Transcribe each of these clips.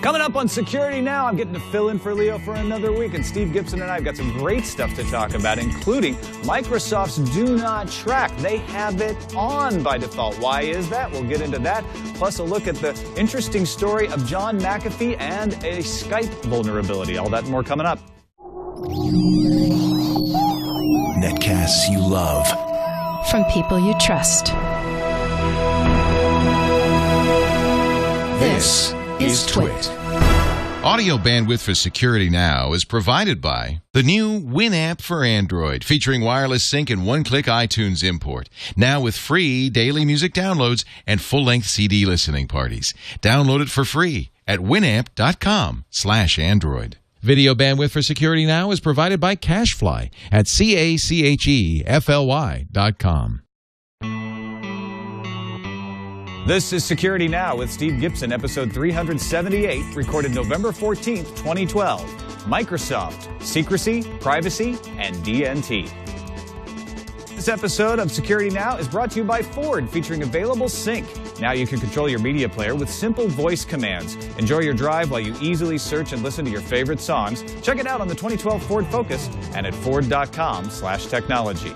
Coming up on Security Now, I'm getting to fill in for Leo for another week, and Steve Gibson and I have got some great stuff to talk about, including Microsoft's Do Not Track. They have it on by default. Why is that? We'll get into that. Plus, a look at the interesting story of John McAfee and a Skype vulnerability. All that and more coming up. Netcasts you love. From people you trust. This is TWiT. Audio bandwidth for Security Now is provided by the new Winamp for Android, featuring wireless sync and one-click iTunes import. Now with free daily music downloads and full-length CD listening parties. Download it for free at winamp.com/Android. Video bandwidth for Security Now is provided by CacheFly at CacheFly.com. This is Security Now with Steve Gibson, episode 378, recorded November 14th, 2012. Microsoft, Secrecy, Privacy, and DNT. This episode of Security Now is brought to you by Ford, featuring available sync. Now you can control your media player with simple voice commands. Enjoy your drive while you easily search and listen to your favorite songs. Check it out on the 2012 Ford Focus and at Ford.com/technology.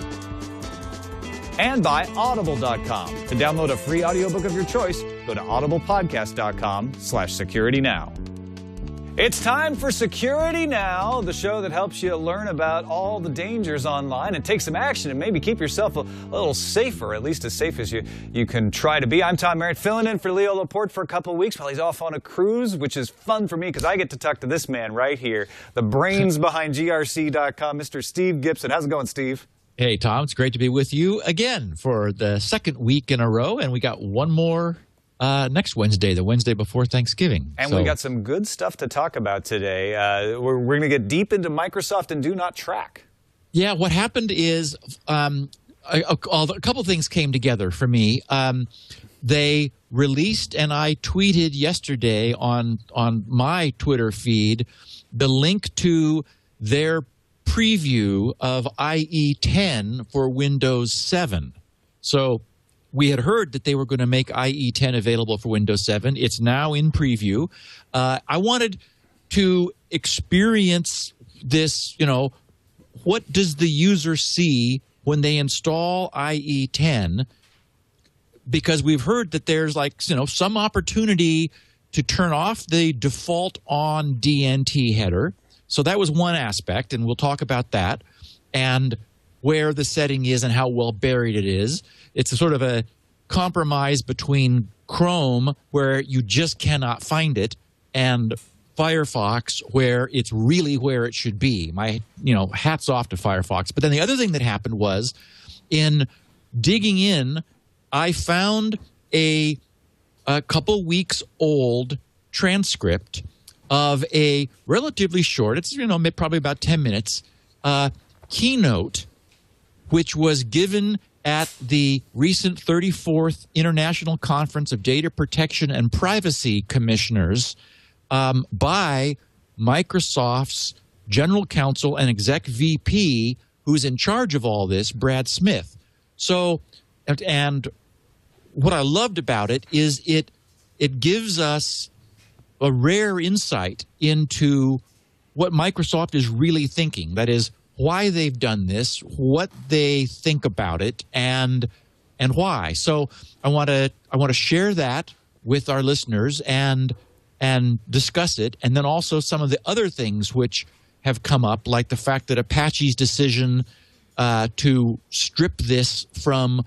And by Audible.com. To download a free audiobook of your choice, go to audiblepodcast.com/securitynow. It's time for Security Now, the show that helps you learn about all the dangers online and take some action and maybe keep yourself a little safer, at least as safe as you can try to be. I'm Tom Merritt, filling in for Leo Laporte for a couple of weeks while he's off on a cruise, which is fun for me because I get to talk to this man right here, the brains behind GRC.com, Mr. Steve Gibson. How's it going, Steve? Hey, Tom, it's great to be with you again for the second week in a row, and we got one more next Wednesday, the Wednesday before Thanksgiving. And we got some good stuff to talk about today. We're going to get deep into Microsoft and Do Not Track. Yeah, what happened is a couple things came together for me. They released, and I tweeted yesterday on my Twitter feed, the link to their preview of IE10 for Windows 7. So we had heard that they were going to make IE10 available for Windows 7. It's now in preview. I wanted to experience this, what does the user see when they install IE10? Because we've heard that there's some opportunity to turn off the default on DNT header. So that was one aspect, and we'll talk about that and where the setting is and how well buried it is. It's a sort of a compromise between Chrome, where you just cannot find it, and Firefox, where it's really where it should be. My, hats off to Firefox. But then the other thing that happened was, in digging in, I found a couple weeks old transcript of a relatively short, it's probably about 10 minutes, keynote, which was given at the recent 34th International Conference of Data Protection and Privacy Commissioners by Microsoft's General Counsel and Exec VP, who's in charge of all this, Brad Smith. So, and what I loved about it is it gives us a rare insight into what Microsoft is really thinking. That is, why they've done this, what they think about it, and why. So I want to share that with our listeners and discuss it, and then also some of the other things which have come up, like the fact that Apache's decision to strip this from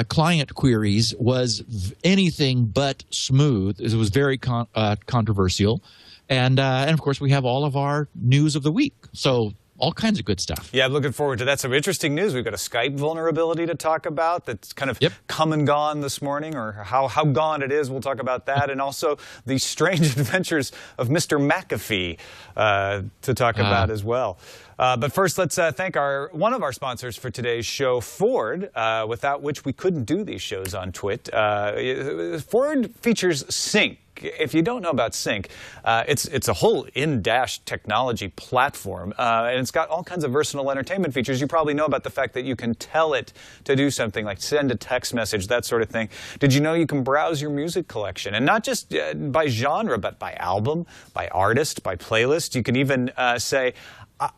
client queries was anything but smooth. It was very controversial. And of course, we have all of our news of the week. So all kinds of good stuff. Yeah, I'm looking forward to that. Some interesting news. We've got a Skype vulnerability to talk about that's kind of come and gone this morning, or how gone it is. We'll talk about that. And also the strange adventures of Mr. McAfee to talk about as well. But first, let's thank one of our sponsors for today's show, Ford, without which we couldn't do these shows on TWiT. Ford features Sync. If you don't know about Sync, it's a whole in-dash technology platform, and it's got all kinds of versatile entertainment features. You probably know about the fact that you can tell it to do something like send a text message, that sort of thing. Did you know you can browse your music collection, and not just by genre, but by album, by artist, by playlist? You can even say,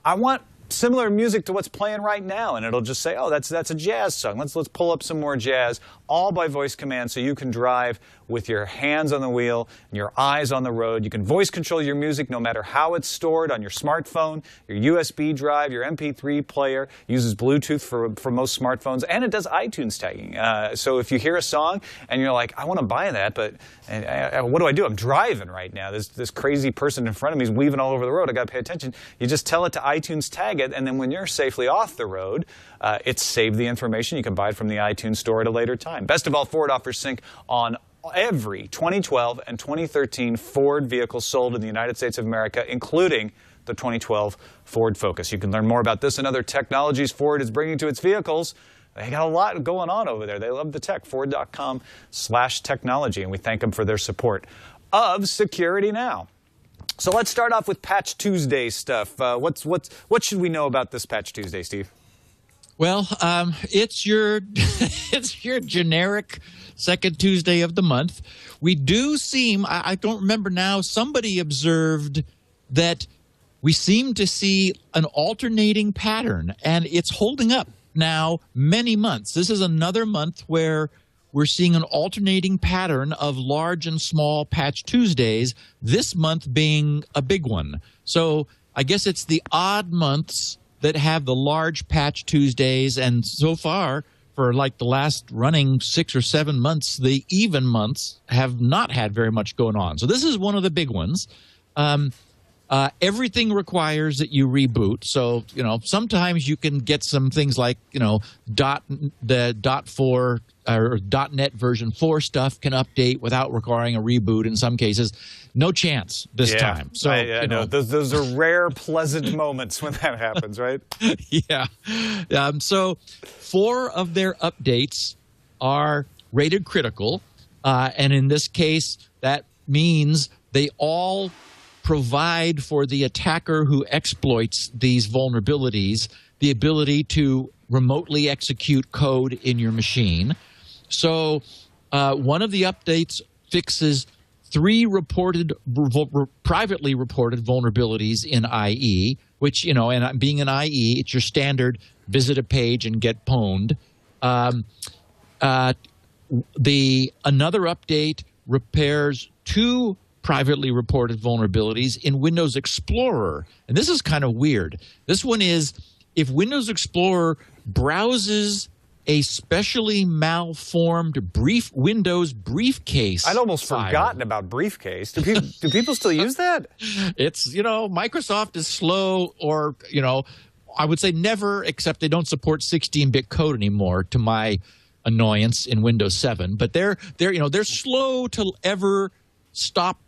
I want similar music to what's playing right now, and it'll just say, oh, that's a jazz song. Let's pull up some more jazz, all by voice command, so you can drive with your hands on the wheel and your eyes on the road. You can voice control your music no matter how it's stored on your smartphone, your USB drive, your MP3 player. Uses Bluetooth for most smartphones, and it does iTunes tagging. So if you hear a song and you're like, I want to buy that, but what do? I'm driving right now. This crazy person in front of me is weaving all over the road. I got to pay attention. You just tell it to iTunes tag it, and then when you're safely off the road, it's saved the information. You can buy it from the iTunes store at a later time. Best of all, Ford offers Sync on every 2012 and 2013 Ford vehicle sold in the United States of America, including the 2012 Ford Focus. You can learn more about this and other technologies Ford is bringing to its vehicles. They got a lot going on over there. They love the tech. Ford.com/technology, and we thank them for their support of Security Now. So let's start off with Patch Tuesday stuff. What should we know about this Patch Tuesday, Steve? Well, it's your it's your generic second Tuesday of the month. We do seem, I don't remember now, somebody observed that we seem to see an alternating pattern, and it's holding up now many months. This is another month where we're seeing an alternating pattern of large and small Patch Tuesdays, this month being a big one. So I guess it's the odd months that have the large Patch Tuesdays, and so far, for like the last running 6 or 7 months, the even months have not had very much going on. So this is one of the big ones. Everything requires that you reboot. So, sometimes you can get some things like, the .4 or .NET version 4 stuff can update without requiring a reboot in some cases. No chance this time. So, I know. Those are rare, pleasant moments when that happens, right? Yeah. So 4 of their updates are rated critical. And in this case, that means they all provide for the attacker who exploits these vulnerabilities the ability to remotely execute code in your machine. So one of the updates fixes 3 privately reported vulnerabilities in IE, which, and being an IE, it's your standard visit a page and get pwned. Another update repairs 2 privately reported vulnerabilities in Windows Explorer. And this is kind of weird. This one is if Windows Explorer browses a specially malformed Windows briefcase. I'd almost forgotten about briefcase. Do people still use that? It's, Microsoft is slow, or, I would say never, except they don't support 16-bit code anymore, to my annoyance, in Windows 7. But they're slow to ever stop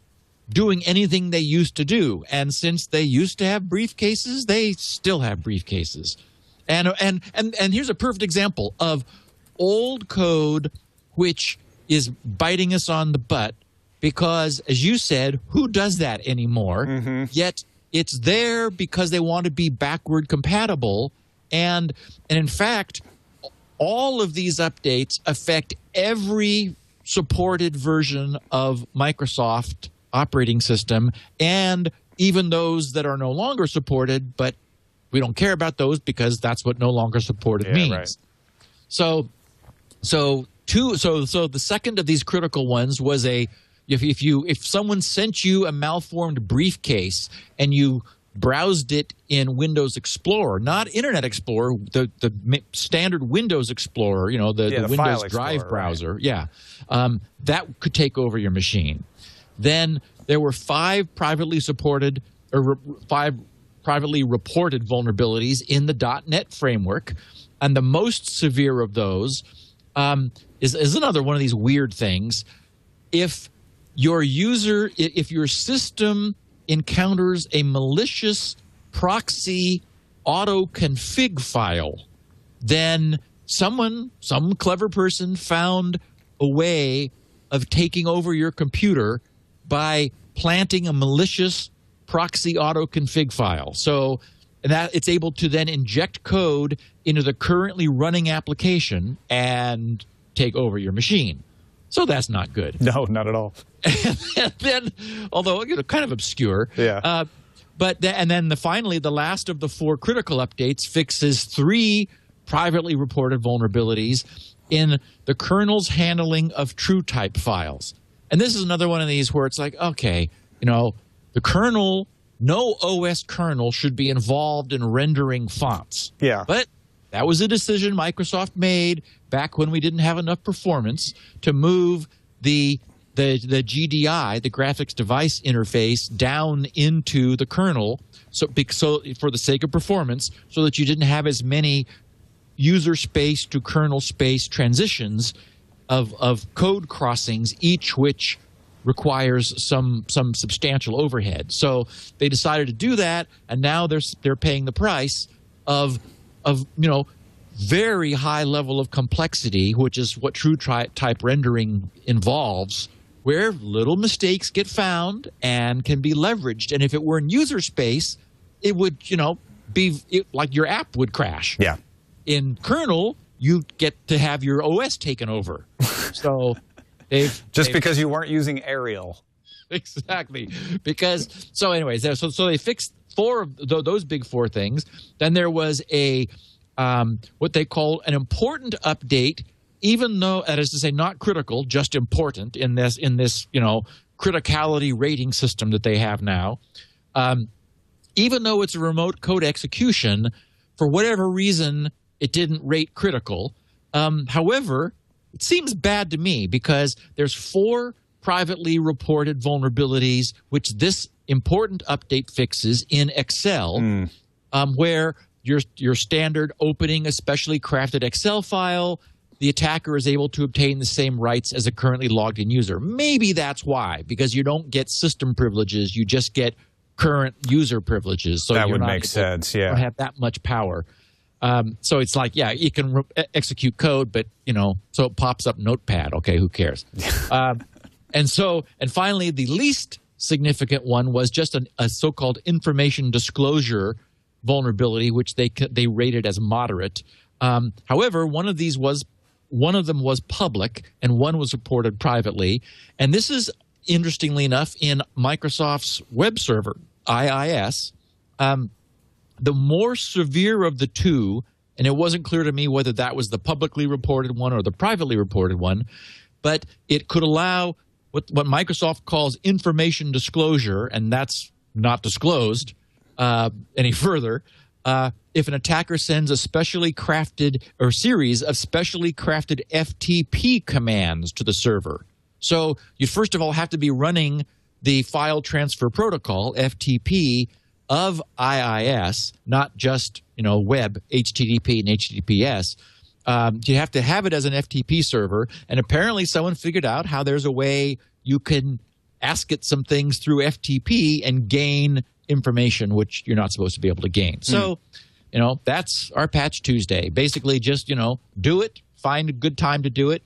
doing anything they used to do. And since they used to have briefcases, they still have briefcases. And here's a perfect example of old code which is biting us on the butt because, as you said, who does that anymore? Mm-hmm. Yet it's there because they want to be backward compatible. And in fact, all of these updates affect every supported version of Microsoft operating system, and even those that are no longer supported, but we don't care about those because that's what no longer supported means. Right. So the second of these critical ones was if someone sent you a malformed briefcase and you browsed it in Windows Explorer, not Internet Explorer, the standard Windows Explorer, the Windows Drive browser, right. That could take over your machine. Then there were 5 privately reported vulnerabilities in the .NET framework, and the most severe of those is another one of these weird things. If your system encounters a malicious proxy auto config file, then some clever person found a way of taking over your computer by planting a malicious proxy auto config file. So that it's able to then inject code into the currently running application and take over your machine. So that's not good. No, not at all. And then, although kind of obscure, yeah. Finally, the last of the 4 critical updates fixes 3 privately reported vulnerabilities in the kernel's handling of true type files. And this is another one of these where it's like, okay, the kernel, no OS kernel should be involved in rendering fonts. Yeah. But that was a decision Microsoft made back when we didn't have enough performance to move the GDI, the graphics device interface, down into the kernel, so for the sake of performance, so that you didn't have as many user space to kernel space transitions of code crossings, each which requires some substantial overhead. So they decided to do that, and now they're paying the price of very high level of complexity, which is what true type rendering involves, where little mistakes get found and can be leveraged. And if it were in user space, it would be like your app would crash. Yeah. In kernel, you get to have your OS taken over. So because you weren't using Arial. Exactly. So they fixed 4 of those big 4 things. Then there was a what they call an important update, even though, that is to say, not critical, just important in this criticality rating system that they have now. Even though it's a remote code execution, for whatever reason, it didn't rate critical. However, it seems bad to me because there's 4 privately reported vulnerabilities which this important update fixes in Excel, where your standard opening a specially crafted Excel file, the attacker is able to obtain the same rights as a currently logged in user. Maybe that's why, because you don't get system privileges, you just get current user privileges. So that would make sense, yeah. You don't have that much power. So it's like, yeah, you can execute code, but, so it pops up Notepad. Okay, who cares? And finally, the least significant one was just a so-called information disclosure vulnerability, which they rated as moderate. However, one of them was public and one was reported privately. And this is, interestingly enough, in Microsoft's web server, IIS. The more severe of the 2, and it wasn't clear to me whether that was the publicly reported one or the privately reported one, but it could allow what Microsoft calls information disclosure, and that's not disclosed any further, if an attacker sends a specially crafted or series of specially crafted FTP commands to the server. So you first of all have to be running the file transfer protocol, FTP, of IIS, not just web, HTTP and HTTPS. You have to have it as an FTP server, and apparently someone figured out how there's a way you can ask it some things through FTP and gain information which you're not supposed to be able to gain. So, that's our Patch Tuesday. Basically just, do it. Find a good time to do it.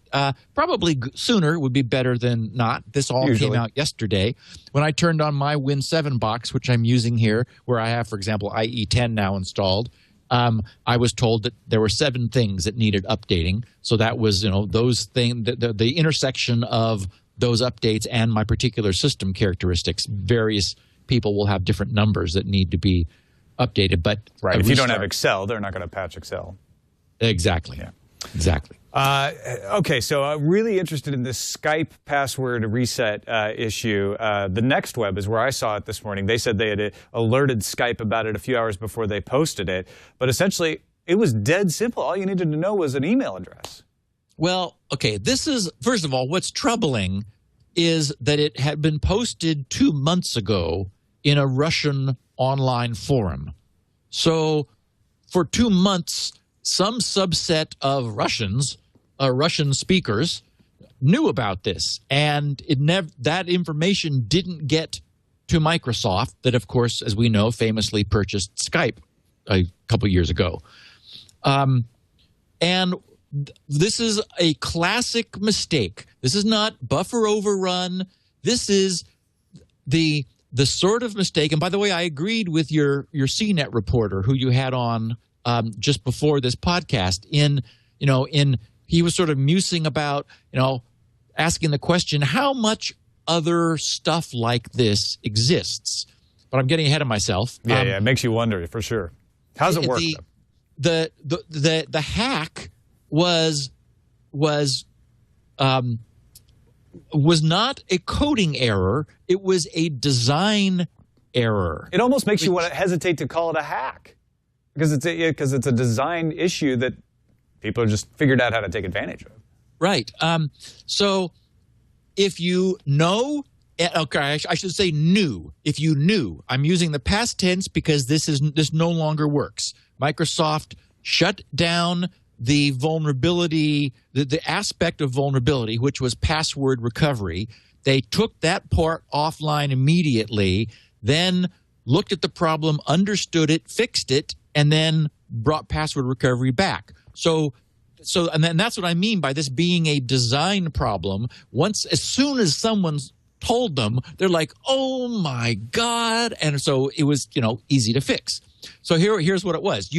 Probably sooner would be better than not. This all came out yesterday. When I turned on my Win 7 box, which I'm using here, where I have, for example, IE10 now installed, I was told that there were 7 things that needed updating. So that was, those things, the intersection of those updates and my particular system characteristics. Various people will have different numbers that need to be updated. But right, if you don't have Excel, they're not going to patch Excel. Exactly. Yeah. Exactly. Okay, so really interested in this Skype password reset issue. The Next Web is where I saw it this morning. They said they had alerted Skype about it a few hours before they posted it. But essentially, it was dead simple. All you needed to know was an email address. Well, okay, this is, first of all, what's troubling is that it had been posted 2 months ago in a Russian online forum. So for 2 months, some subset of Russians, Russian speakers, knew about this, and that information didn't get to Microsoft, that, of course, as we know, famously purchased Skype. a couple years ago. And this is a classic mistake. This is not buffer overrun. This is the sort of mistake. And by the way, I agreed with your CNET reporter who you had on just before this podcast. He was sort of musing about, asking the question, how much other stuff like this exists? But I'm getting ahead of myself. Yeah, it makes you wonder for sure. How's it work? The hack was not a coding error. It was a design error. It almost makes you want to hesitate to call it a hack because it's a design issue that people have just figured out how to take advantage of. Right. So if you know, okay, I should say knew. If you knew, I'm using the past tense because this no longer works. Microsoft shut down the vulnerability, the aspect of vulnerability, which was password recovery. They took that part offline immediately, then looked at the problem, understood it, fixed it, and then brought password recovery back. And then that's what I mean by this being a design problem. As soon as someone's told them, they're like, oh my God. And so it was, easy to fix. So here's what it was.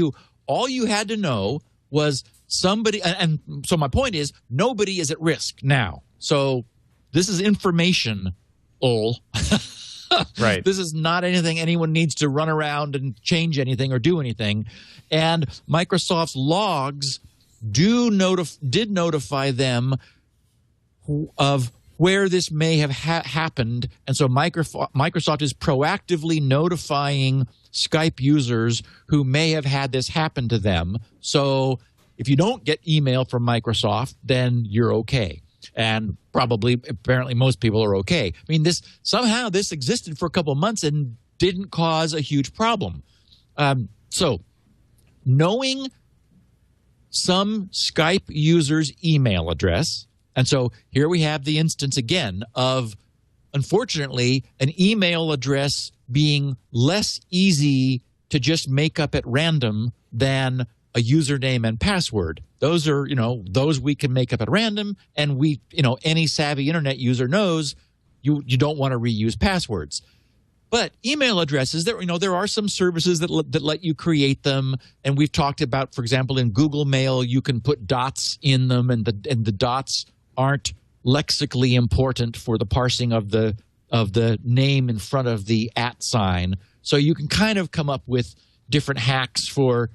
All you had to know was somebody, and so my point is, nobody is at risk now. So this is information, Right. This is not anything anyone needs to run around and change anything or do anything. And Microsoft's logs did notify them of where this may have happened. And so Microsoft is proactively notifying Skype users who may have had this happen to them. So if you don't get email from Microsoft, then you're okay. And apparently most people are okay. I mean, somehow this existed for a couple of months and didn't cause a huge problem. So knowing some Skype user's email address, and so here we have the instance again of, unfortunately, an email address being less easy to just make up at random than a username and password. Those are, those we can make up at random, and any savvy internet user knows you don't want to reuse passwords. But email addresses, there are some services that let you create them, and we've talked about, for example, in Google Mail, you can put dots in them, and the dots aren't lexically important for the parsing of the name in front of the @ sign. So you can kind of come up with different hacks for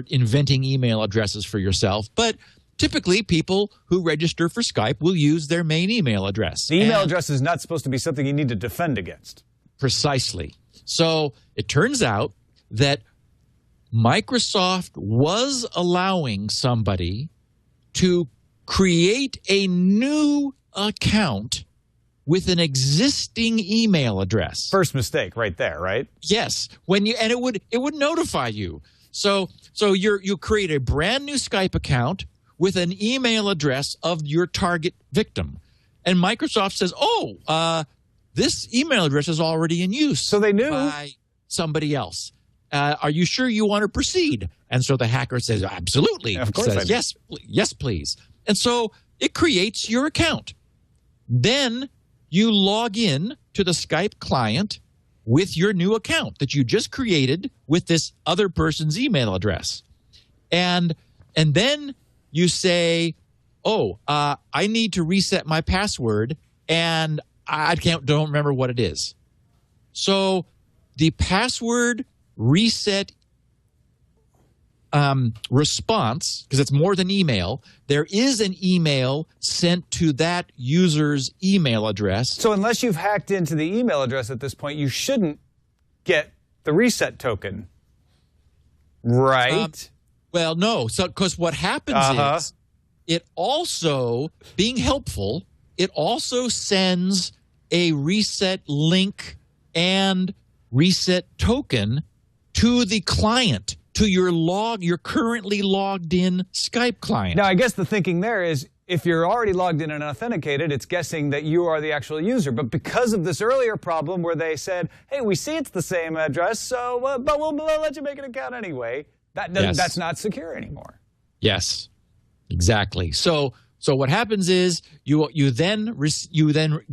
inventing email addresses for yourself. But typically, people who register for Skype will use their main email address. The email address is not supposed to be something you need to defend against. Precisely. So it turns out that Microsoft was allowing somebody to create a new account with an existing email address. First mistake right there, right? Yes. It would notify you. So you create a brand new Skype account with an email address of your target victim. And Microsoft says, this email address is already in use. So they knew. By somebody else. Are you sure you want to proceed? And so the hacker says, absolutely. Of course I do. Yes, please. And so it creates your account. Then you log in to the Skype client with your new account that you just created with this other person's email address. And then you say, I need to reset my password, and I don't remember what it is. So the password reset response, because it's more than email, there is an email sent to that user's email address. So unless you've hacked into the email address at this point, you shouldn't get the reset token, right? Well, no. So because what happens is it also, being helpful, it also sends a reset link and reset token to the client, to your currently logged in Skype client. Now, I guess the thinking there is if you're already logged in and authenticated, it's guessing that you are the actual user. But because of this earlier problem where they said, hey, we see it's the same address, so but we'll let you make an account anyway, that's not secure anymore. Yes, exactly. So what happens is you then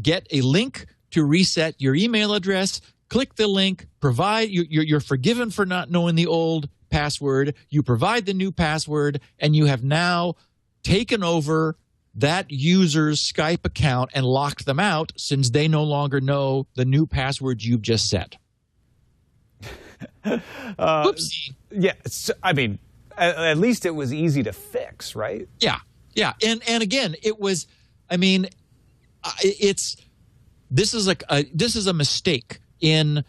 get a link to reset your email address. Click the link. You're forgiven for not knowing the old password. You provide the new password, and you have now taken over that user's Skype account and locked them out since they no longer know the new password you've just set. Whoopsie. Yeah, I mean, at least it was easy to fix, right? Yeah. And again, it was. I mean, this is a mistake in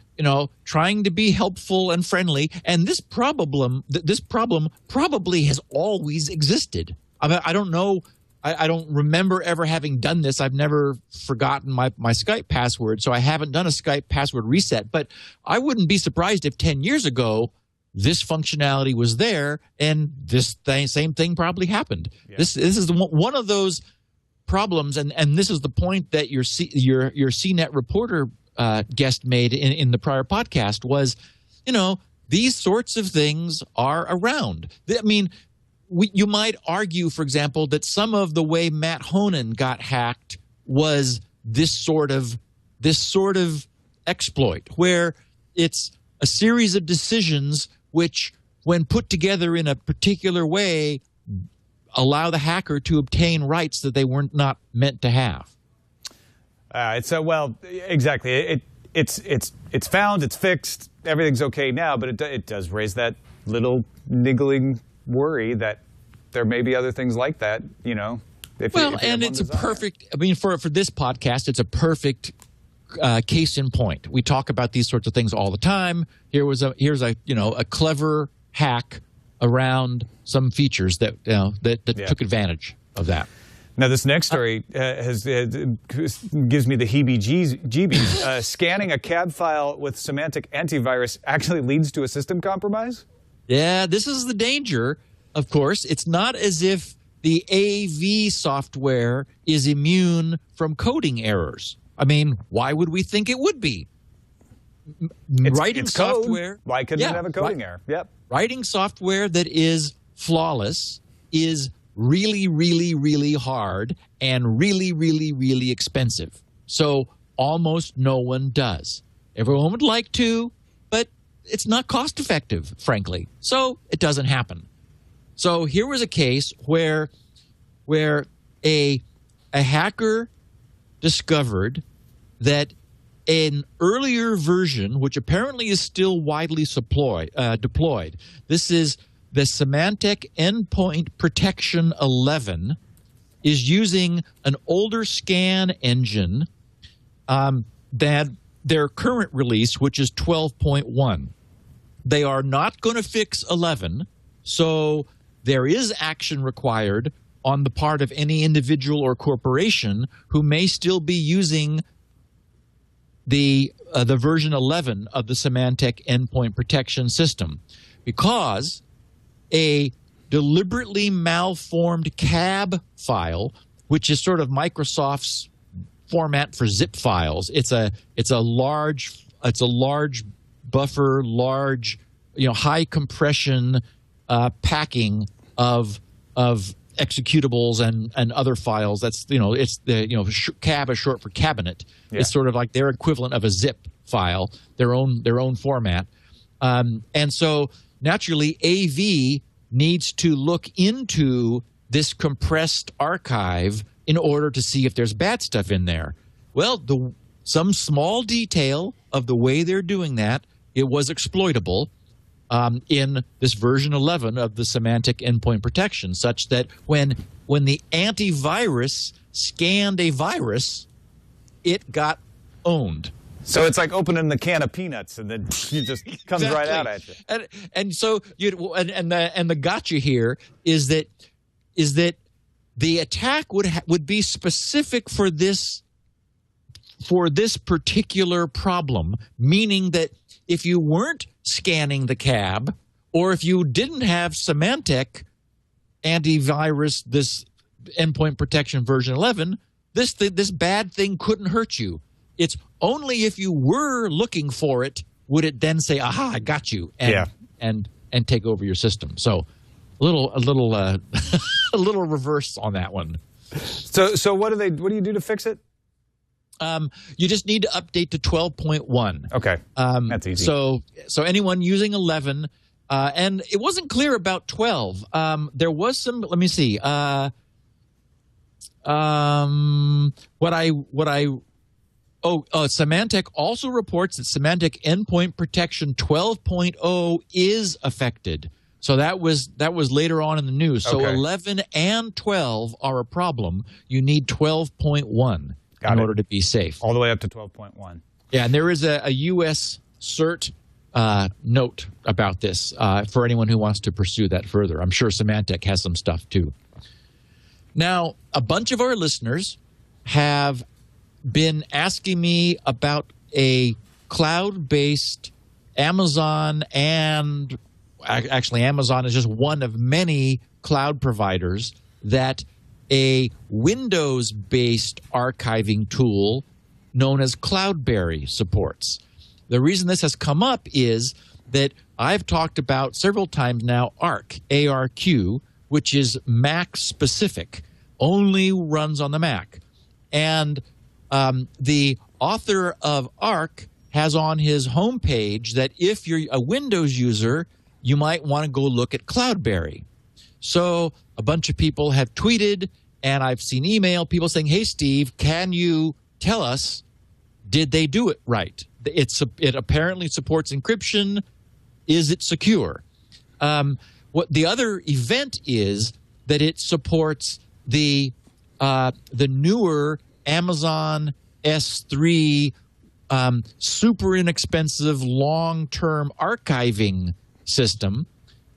trying to be helpful and friendly, and this problem probably has always existed. I mean, I don't know. I don't remember ever having done this. I've never forgotten my Skype password, so I haven't done a Skype password reset. But I wouldn't be surprised if 10 years ago this functionality was there, and same thing probably happened. Yeah. This is one of those problems, and this is the point that your CNET reporter guest made in the prior podcast was, these sorts of things are around. I mean, you might argue, for example, that some of the way Matt Honan got hacked was this sort of exploit, where it's a series of decisions which, when put together in a particular way, allow the hacker to obtain rights that they were not meant to have. Exactly. It's found, it's fixed, everything's okay now, but it does raise that little niggling worry that there may be other things like that, if it's a perfect, I mean, for this podcast, it's a perfect case in point. We talk about these sorts of things all the time. Here's a clever hack around some features that took advantage of that. Now, this next story gives me the heebie-jeebies. Scanning a CAB file with Symantec antivirus actually leads to a system compromise? Yeah, this is the danger, of course. It's not as if the AV software is immune from coding errors. I mean, why would we think it would be? Writing software. Code. Why couldn't it have a coding error? Yep. Writing software that is flawless is really, really, really hard and really, really, really expensive. So almost no one does. Everyone would like to, but it's not cost effective, frankly. So it doesn't happen. So here was a case where a hacker discovered that an earlier version, which apparently is still widely deployed, this is the Symantec Endpoint Protection 11, is using an older scan engine than their current release, which is 12.1. They are not going to fix 11, so there is action required on the part of any individual or corporation who may still be using the version 11 of the Symantec Endpoint Protection System, because a deliberately malformed CAB file, which is sort of Microsoft's format for zip files. It's a large buffer, high compression packing of executables and other files. That's CAB is short for cabinet. Yeah. It's sort of like their equivalent of a zip file, their own format. And so naturally, AV needs to look into this compressed archive in order to see if there's bad stuff in there. Well, some small detail of the way they're doing that, it was exploitable in this version 11 of the Symantec Endpoint Protection, such that when the antivirus scanned a virus, it got owned. So it's like opening the can of peanuts, and then it just comes exactly. Right out at you. And so the gotcha here is that the attack would be specific for this particular problem, meaning that if you weren't scanning the CAB, or if you didn't have Symantec antivirus, this endpoint protection version 11, this bad thing couldn't hurt you. It's only if you were looking for it would it then say, "Aha, I got you," and take over your system. So a little a little reverse on that one. So what do you do to fix it? You just need to update to 12.1. Okay, that's easy. So anyone using 11, and it wasn't clear about 12. There was some. Let me see. Symantec also reports that Symantec Endpoint Protection 12.0 is affected. So that was later on in the news. So 11 and 12 are a problem. You need 12.1 in order to be safe. All the way up to 12.1. Yeah, and there is a U.S. cert note about this for anyone who wants to pursue that further. I'm sure Symantec has some stuff too. Now, a bunch of our listeners have been asking me about a cloud-based Amazon, and actually Amazon is just one of many cloud providers, that a Windows-based archiving tool known as Cloudberry supports. The reason this has come up is that I've talked about several times now ARQ, A-R-Q, which is Mac-specific, only runs on the Mac. And the author of ARQ has on his homepage that if you're a Windows user, you might want to go look at Cloudberry. So a bunch of people have tweeted, and I've seen email, people saying, "Hey, Steve, can you tell us, did they do it right? It apparently supports encryption. Is it secure?" What the other event is that it supports the newer Amazon S3 super inexpensive long-term archiving system.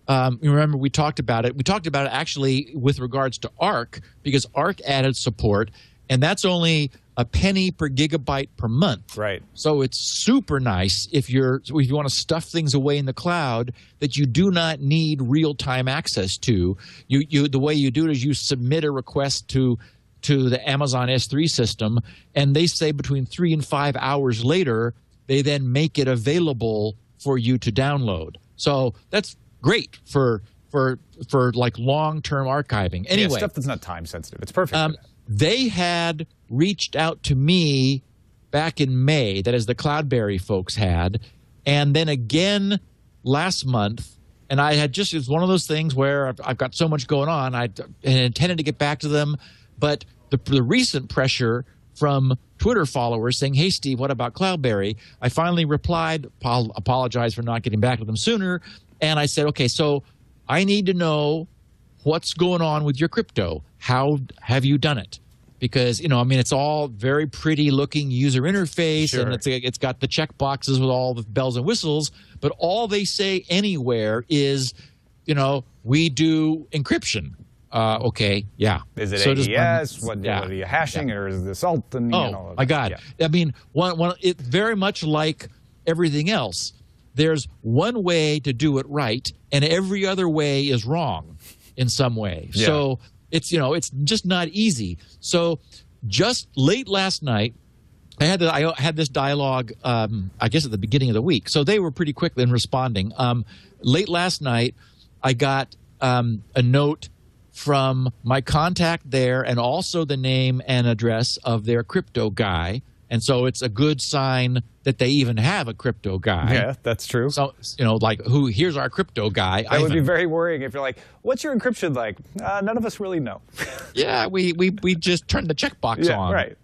You remember we talked about it. We talked about it actually with regards to ARQ, because ARQ added support, and that's only a penny per gigabyte per month. Right. So it's super nice if you want to stuff things away in the cloud that you do not need real-time access to. The way you do it is you submit a request to the Amazon S3 system, and they say between 3 and 5 hours later, they then make it available for you to download. So that's great for like long-term archiving. Anyway, stuff that's not time sensitive. It's perfect for that. They had reached out to me back in May, that is the Cloudberry folks had, and then again last month. And I had it was one of those things where I've got so much going on. I intended to get back to them, but the recent pressure from Twitter followers saying, "Hey, Steve, what about Cloudberry?" I finally replied, apologized for not getting back to them sooner, and I said, "Okay, so I need to know what's going on with your crypto. How have you done it?" Because, it's all very pretty looking user interface, Sure. and it's got the check boxes with all the bells and whistles, but all they say anywhere is, we do encryption. Okay, yeah. Is it So AES? What are you hashing, or is this alt? And, my God. Yeah. I mean, it's very much like everything else. There's one way to do it right, and every other way is wrong in some way. Yeah. So it's just not easy. So just late last night, I had this dialogue, I guess at the beginning of the week. So they were pretty quick in responding. Late last night, I got a note from my contact there, and also the name and address of their crypto guy. And so it's a good sign that they even have a crypto guy. Yeah, that's true. So, here's our crypto guy. That would be very worrying if you're like, "What's your encryption like?" None of us really know. Yeah, we just turned the checkbox on. Right.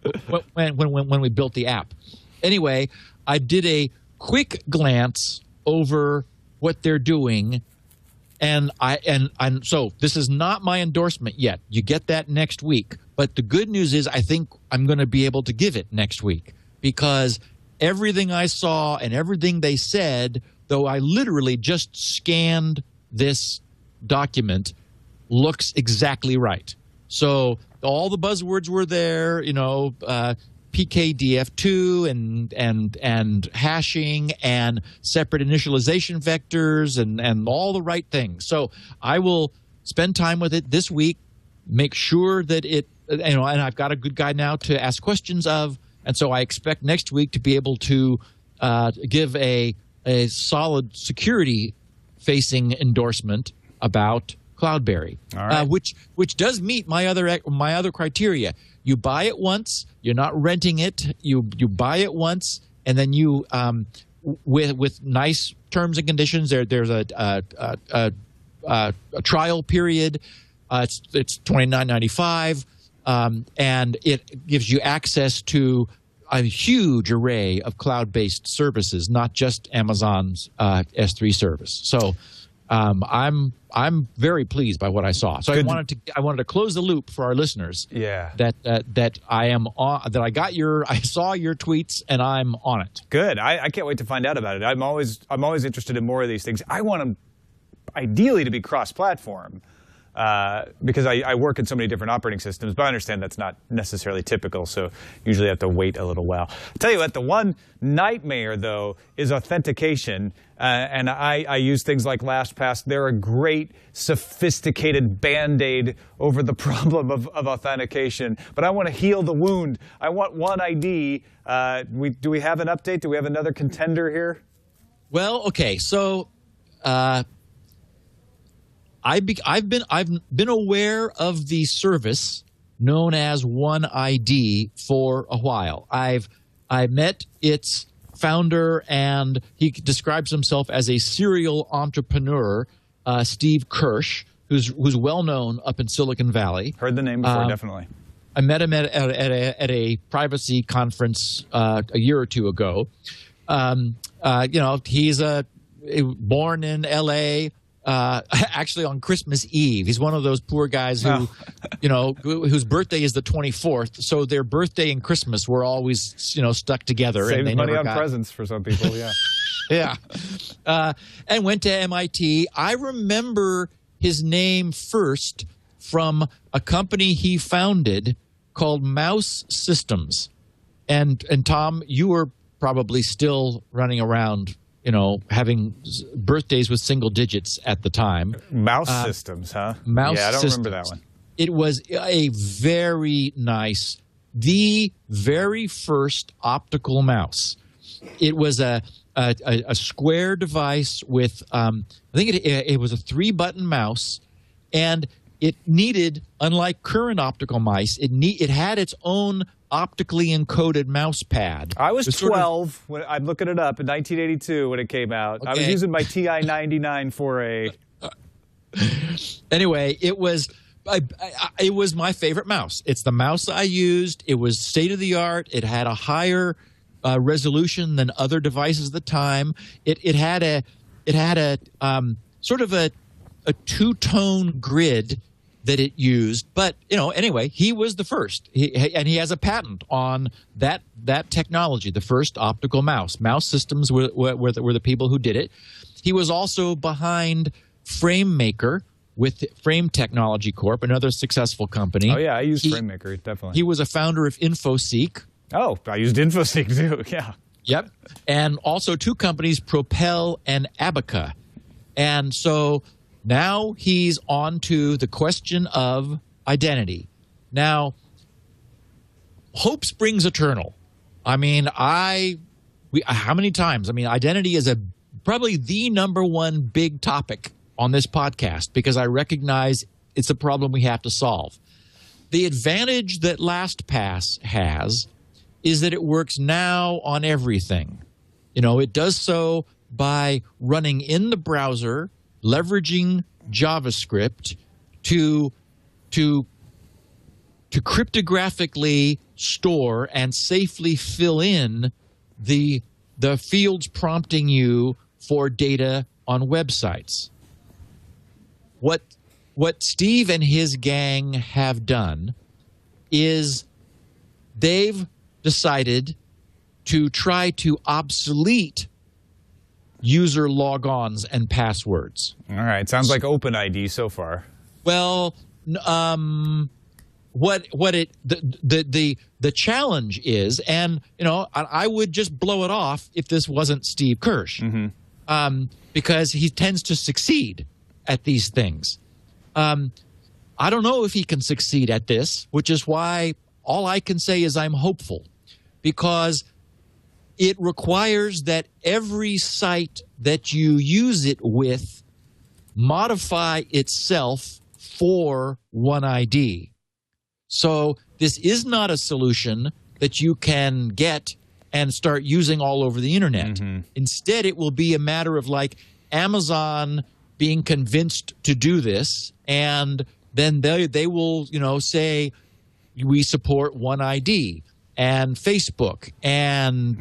when we built the app. Anyway, I did a quick glance over what they're doing, and so this is not my endorsement yet. You get that next week. But the good news is I think I'm going to be able to give it next week, because everything I saw and everything they said, though I literally just scanned this document, looks exactly right. So all the buzzwords were there, PKDF2 and hashing and separate initialization vectors and all the right things. So I will spend time with it this week, make sure that it, and I've got a good guy now to ask questions of, and so I expect next week to be able to give a solid security-facing endorsement about Cloudberry, which does meet my other criteria. You buy it once, you're not renting it. You buy it once, and then you with nice terms and conditions. There's a trial period. It's $29.95, and it gives you access to a huge array of cloud-based services, not just Amazon's S3 service. So I'm very pleased by what I saw. So I wanted to close the loop for our listeners. Yeah. That I am on. That I saw your tweets and I'm on it. Good. I can't wait to find out about it. I'm always interested in more of these things. I want them ideally to be cross-platform. Because I work in so many different operating systems, but I understand that's not necessarily typical, so usually I have to wait a little while. I'll tell you what, the one nightmare, though, is authentication, and I use things like LastPass. They're a great, sophisticated Band-Aid over the problem of authentication, but I want to heal the wound. I want One ID. Do we have an update? Do we have another contender here? Well, okay, so I've been aware of the service known as One ID for a while. I met its founder, and he describes himself as a serial entrepreneur, Steve Kirsch, who's well known up in Silicon Valley. Heard the name before, definitely. I met him at a privacy conference a year or two ago. He's born in L.A. Actually on Christmas Eve. He's one of those poor guys who, whose birthday is the 24th. So their birthday and Christmas were always, stuck together. Saves and they money never on presents for some people, yeah. Yeah. And went to MIT. I remember his name first from a company he founded called Mouse Systems. And Tom, you were probably still running around having birthdays with single digits at the time. Mouse Systems, huh? Mouse Yeah, I don't Systems. remember that one. It was a very nice, the very first optical mouse. It was a square device with, I think it was a 3-button mouse, and it needed, unlike current optical mice, it had its own optically encoded mouse pad. I was 12 when I'm looking it up in 1982 when it came out. Okay. I was using my TI-99 4A. Anyway, it was my favorite mouse. It's the mouse I used. It was state of the art. It had a higher resolution than other devices at the time. It had a sort of a two-tone grid that it used, but anyway, he was the first, and he has a patent on that technology, the first optical mouse. Mouse Systems were the people who did it. He was also behind FrameMaker with Frame Technology Corp, another successful company. Oh yeah, I used FrameMaker, definitely. He was a founder of InfoSeek. Oh, I used InfoSeek too. Yeah. Yep, and also two companies, Propel and Abaca, and so. Now he's on to the question of identity. Now, hope springs eternal. I mean, how many times? I mean, identity is probably the number one big topic on this podcast because I recognize it's a problem we have to solve. The advantage that LastPass has is that it works now on everything. It does so by running in the browser, leveraging JavaScript to cryptographically store and safely fill in the fields prompting you for data on websites. What Steve and his gang have done is they've decided to try to obsolete user logons and passwords. All right, sounds like OpenID so far. Well, the challenge is, and I would just blow it off if this wasn't Steve Kirsch, because he tends to succeed at these things. I don't know if he can succeed at this, which is why all I can say is I'm hopeful, because it requires that every site that you use it with modify itself for OneID. So this is not a solution that you can get and start using all over the internet. Mm-hmm. Instead, it will be a matter of like Amazon being convinced to do this, and then they will, say we support OneID, and Facebook, and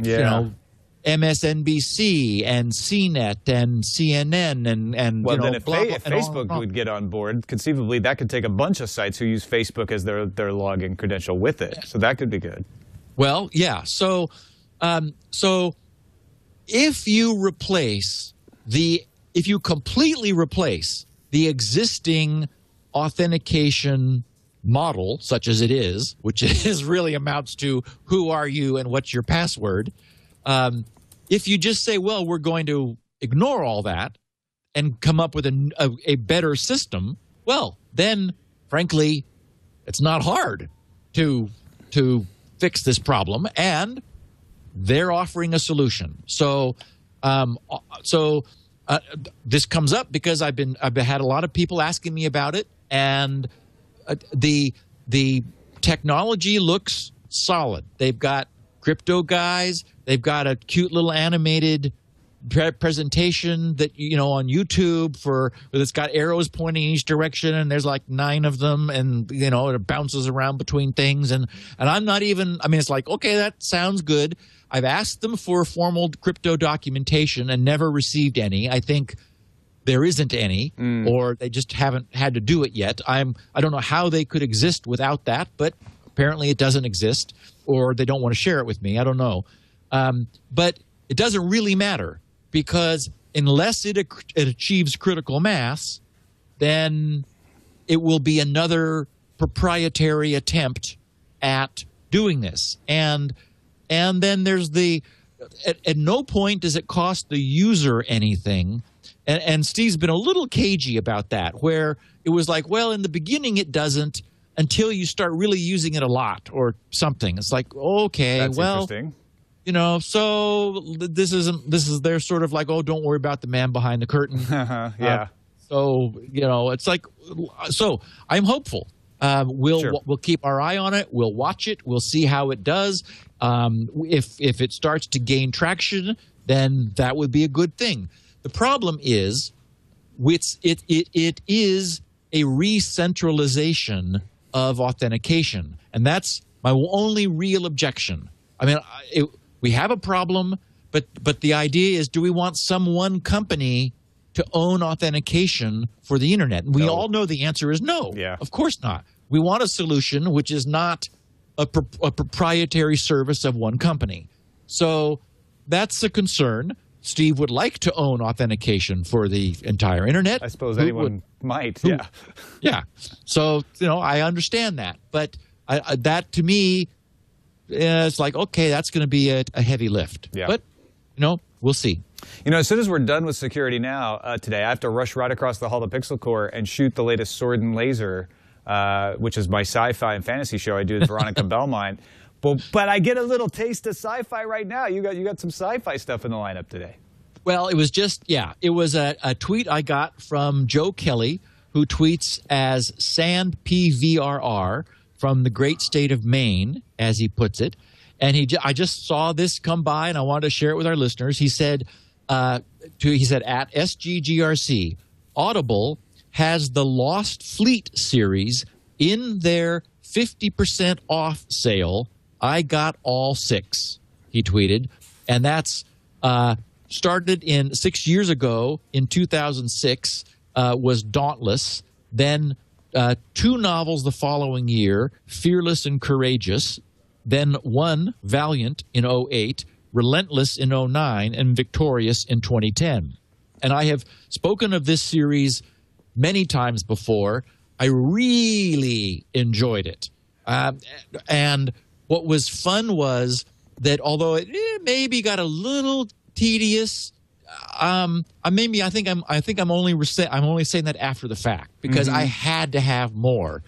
MSNBC, and CNET, and CNN, and well, then if blah, blah, Facebook would get on board, conceivably that could take a bunch of sites who use Facebook as their login credential with it. So that could be good. Well, yeah. So if you completely replace the existing authentication model, such as it is, which is really amounts to who are you and what's your password, if you just say, well, we're going to ignore all that and come up with a better system, well, then, frankly, it's not hard to fix this problem, and they're offering a solution. So this comes up because I've had a lot of people asking me about it, and the technology looks solid. They've got crypto guys. They've got a cute little animated presentation that on YouTube that's got arrows pointing in each direction, and there's like 9 of them, and it bounces around between things, and I'm not even. I mean, it's like, okay, that sounds good. I've asked them for formal crypto documentation and never received any. I think there isn't any, or they just haven't had to do it yet. I don't know how they could exist without that, but apparently it doesn't exist, or they don't want to share it with me. I don't know. But it doesn't really matter, because unless it achieves critical mass, then it will be another proprietary attempt at doing this. And then there's at no point does it cost the user anything. And Steve's been a little cagey about that, where it was like, well, in the beginning it doesn't until you start really using it a lot or something. It's like, okay, that's well, interesting. So this is they're sort of like, oh, don't worry about the man behind the curtain. Yeah. It's like, so I'm hopeful. We'll keep our eye on it. We'll watch it. We'll see how it does. If it starts to gain traction, then that would be a good thing. The problem is, it is a re-centralization of authentication, and that's my only real objection. I mean, we have a problem, but the idea is, do we want one company to own authentication for the internet? And we all know the answer is no. Yeah. Of course not. We want a solution which is not a proprietary service of one company. So that's a concern. Steve would like to own authentication for the entire internet. I suppose anyone might, yeah. Yeah. So, I understand that. But that, to me, it's like, okay, that's going to be a heavy lift. Yeah. But, we'll see. As soon as we're done with Security Now today, I have to rush right across the hall to Pixel Corps and shoot the latest Sword and Laser, which is my sci-fi and fantasy show I do with Veronica Belmont. But I get a little taste of sci-fi right now. You got some sci-fi stuff in the lineup today. Well, it was it was a tweet I got from Joe Kelly, who tweets as SandPVRR from the great state of Maine, as he puts it. And I just saw this come by, and I wanted to share it with our listeners. He said, at SGGRC, Audible has the Lost Fleet series in their 50% off sale. I got all 6, he tweeted. And that's started 6 years ago in 2006, was Dauntless. Then 2 novels the following year, Fearless and Courageous. Then 1, Valiant, in 2008, Relentless in 2009, and Victorious in 2010. And I have spoken of this series many times before. I really enjoyed it. And what was fun was that although it maybe got a little tedious, I think I'm only saying that after the fact because I had to have more.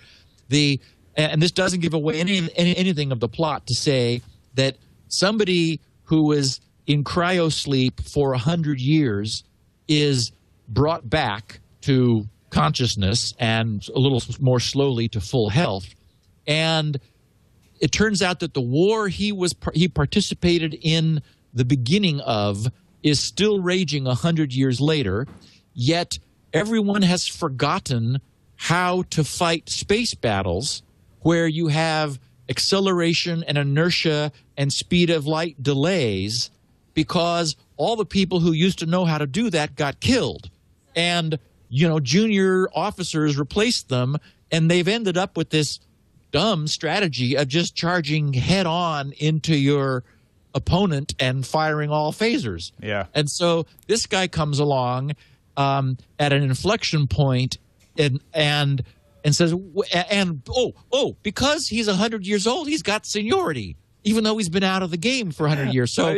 And this doesn't give away anything of the plot to say that somebody who was in cryosleep for 100 years is brought back to consciousness and a little more slowly to full health. And it turns out that the war he participated in the beginning of is still raging 100 years later, yet everyone has forgotten how to fight space battles where you have acceleration and inertia and speed of light delays because all the people who used to know how to do that got killed. And, junior officers replaced them, and they've ended up with this dumb strategy of just charging head on into your opponent and firing all phasers. Yeah. And so this guy comes along at an inflection point and says, because he's 100 years old, he's got seniority, even though he's been out of the game for 100 years. So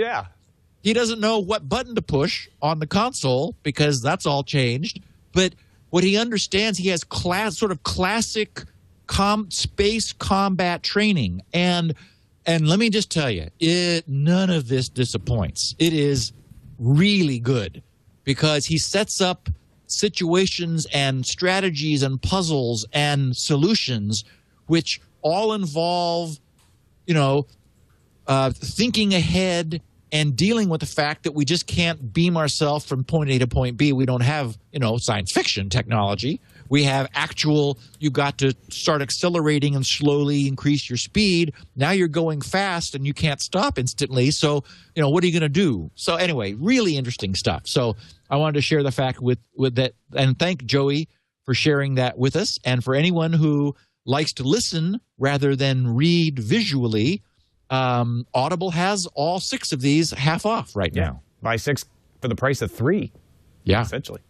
he doesn't know what button to push on the console because that's all changed. But what he understands, he has sort of classic space combat training. And let me just tell you, none of this disappoints. It is really good because he sets up situations and strategies and puzzles and solutions which all involve, thinking ahead and dealing with the fact that we just can't beam ourselves from point A to point B. We don't have, science fiction technology. We have you've got to start accelerating and slowly increase your speed. Now you're going fast and you can't stop instantly. So, what are you going to do? So anyway, really interesting stuff. So I wanted to share the fact with that and thank Joey for sharing that with us. And for anyone who likes to listen rather than read visually, Audible has all 6 of these half off right now. Buy 6 for the price of 3. Yeah. Essentially.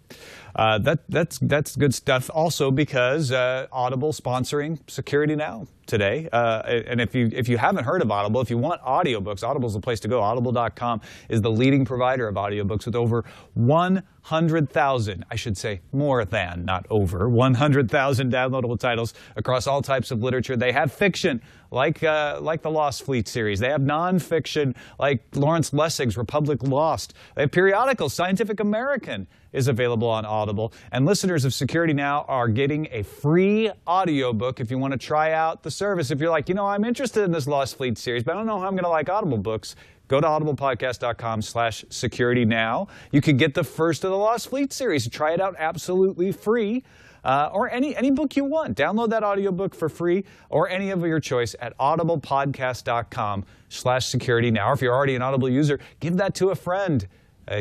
That's good stuff also because Audible sponsoring Security Now today. And if you haven't heard of Audible, if you want audiobooks, Audible's the place to go. Audible.com is the leading provider of audiobooks with over 100,000, I should say more than, not over, 100,000 downloadable titles across all types of literature. They have fiction like the Lost Fleet series. They have nonfiction like Lawrence Lessig's Republic Lost. They have periodicals. Scientific American is available on Audible. And listeners of Security Now are getting a free audiobook if you want to try out the service. If you're like, I'm interested in this Lost Fleet series, but I don't know how I'm going to like Audible books, go to audiblepodcast.com/securitynow. You could get the first of the Lost Fleet series. Try it out absolutely free. Or any book you want. Download that audiobook for free or any of your choice at audiblepodcast.com/securitynow. Or if you're already an Audible user, give that to a friend.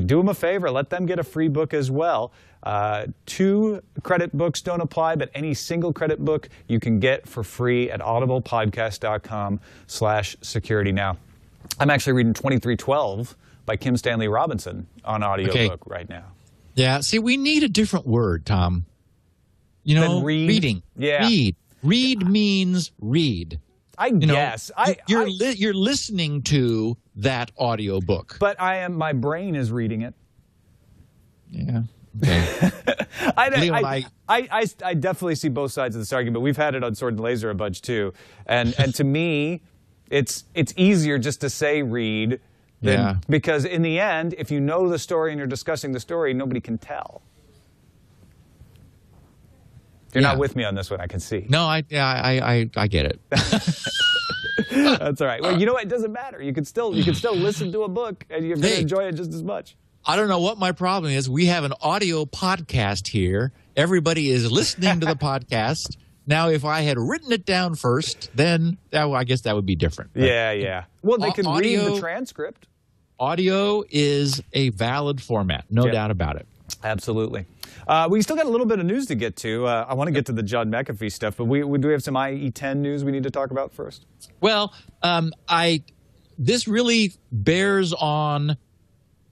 Do them a favor. Let them get a free book as well. 2 credit books don't apply, but any single credit book you can get for free at audiblepodcast.com/securitynow. I'm actually reading 2312 by Kim Stanley Robinson on audiobook right now. Yeah. See, we need a different word, Tom. Reading. Yeah. Read means read. I guess. You're listening to that audiobook. But my brain is reading it. Yeah. Okay. I definitely see both sides of this argument. We've had it on Sword and Laser a bunch too. And to me, it's easier just to say read because in the end, if you know the story and you're discussing the story, nobody can tell. You're not with me on this one, I can see. No, I get it. That's all right. Well, it doesn't matter. You can still listen to a book and you're going to enjoy it just as much. I don't know what my problem is. We have an audio podcast here. Everybody is listening to the podcast. Now, if I had written it down first, then I guess that would be different. But yeah. Well, they can read the transcript. Audio is a valid format, no doubt about it. Absolutely. We still got a little bit of news to get to. I want to get to the John McAfee stuff, but do we have some IE10 news we need to talk about first? Well, this really bears on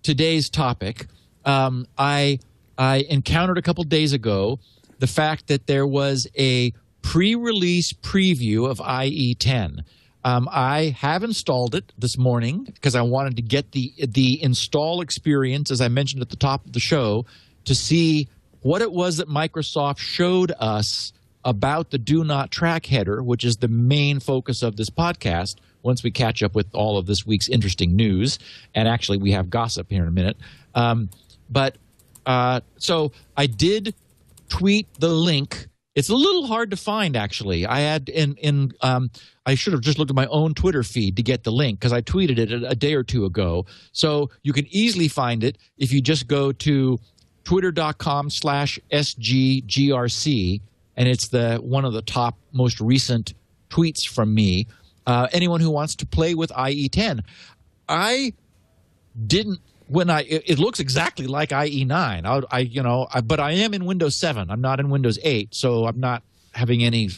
today's topic. I encountered a couple days ago the fact that there was a pre-release preview of IE10. I have installed it this morning because I wanted to get the install experience, as I mentioned at the top of the show, to see what it was that Microsoft showed us about the Do Not Track header, which is the main focus of this podcast, once we catch up with all of this week's interesting news. And actually, we have gossip here in a minute. So I did tweet the link. It's a little hard to find, actually. I had I should have just looked at my own Twitter feed to get the link because I tweeted it a day or two ago. So you can easily find it if you just go to twitter.com/sggrc, and it's one of the top most recent tweets from me. Anyone who wants to play with IE10, I didn't. It looks exactly like IE9. But I am in Windows 7. I'm not in Windows 8, so I'm not having any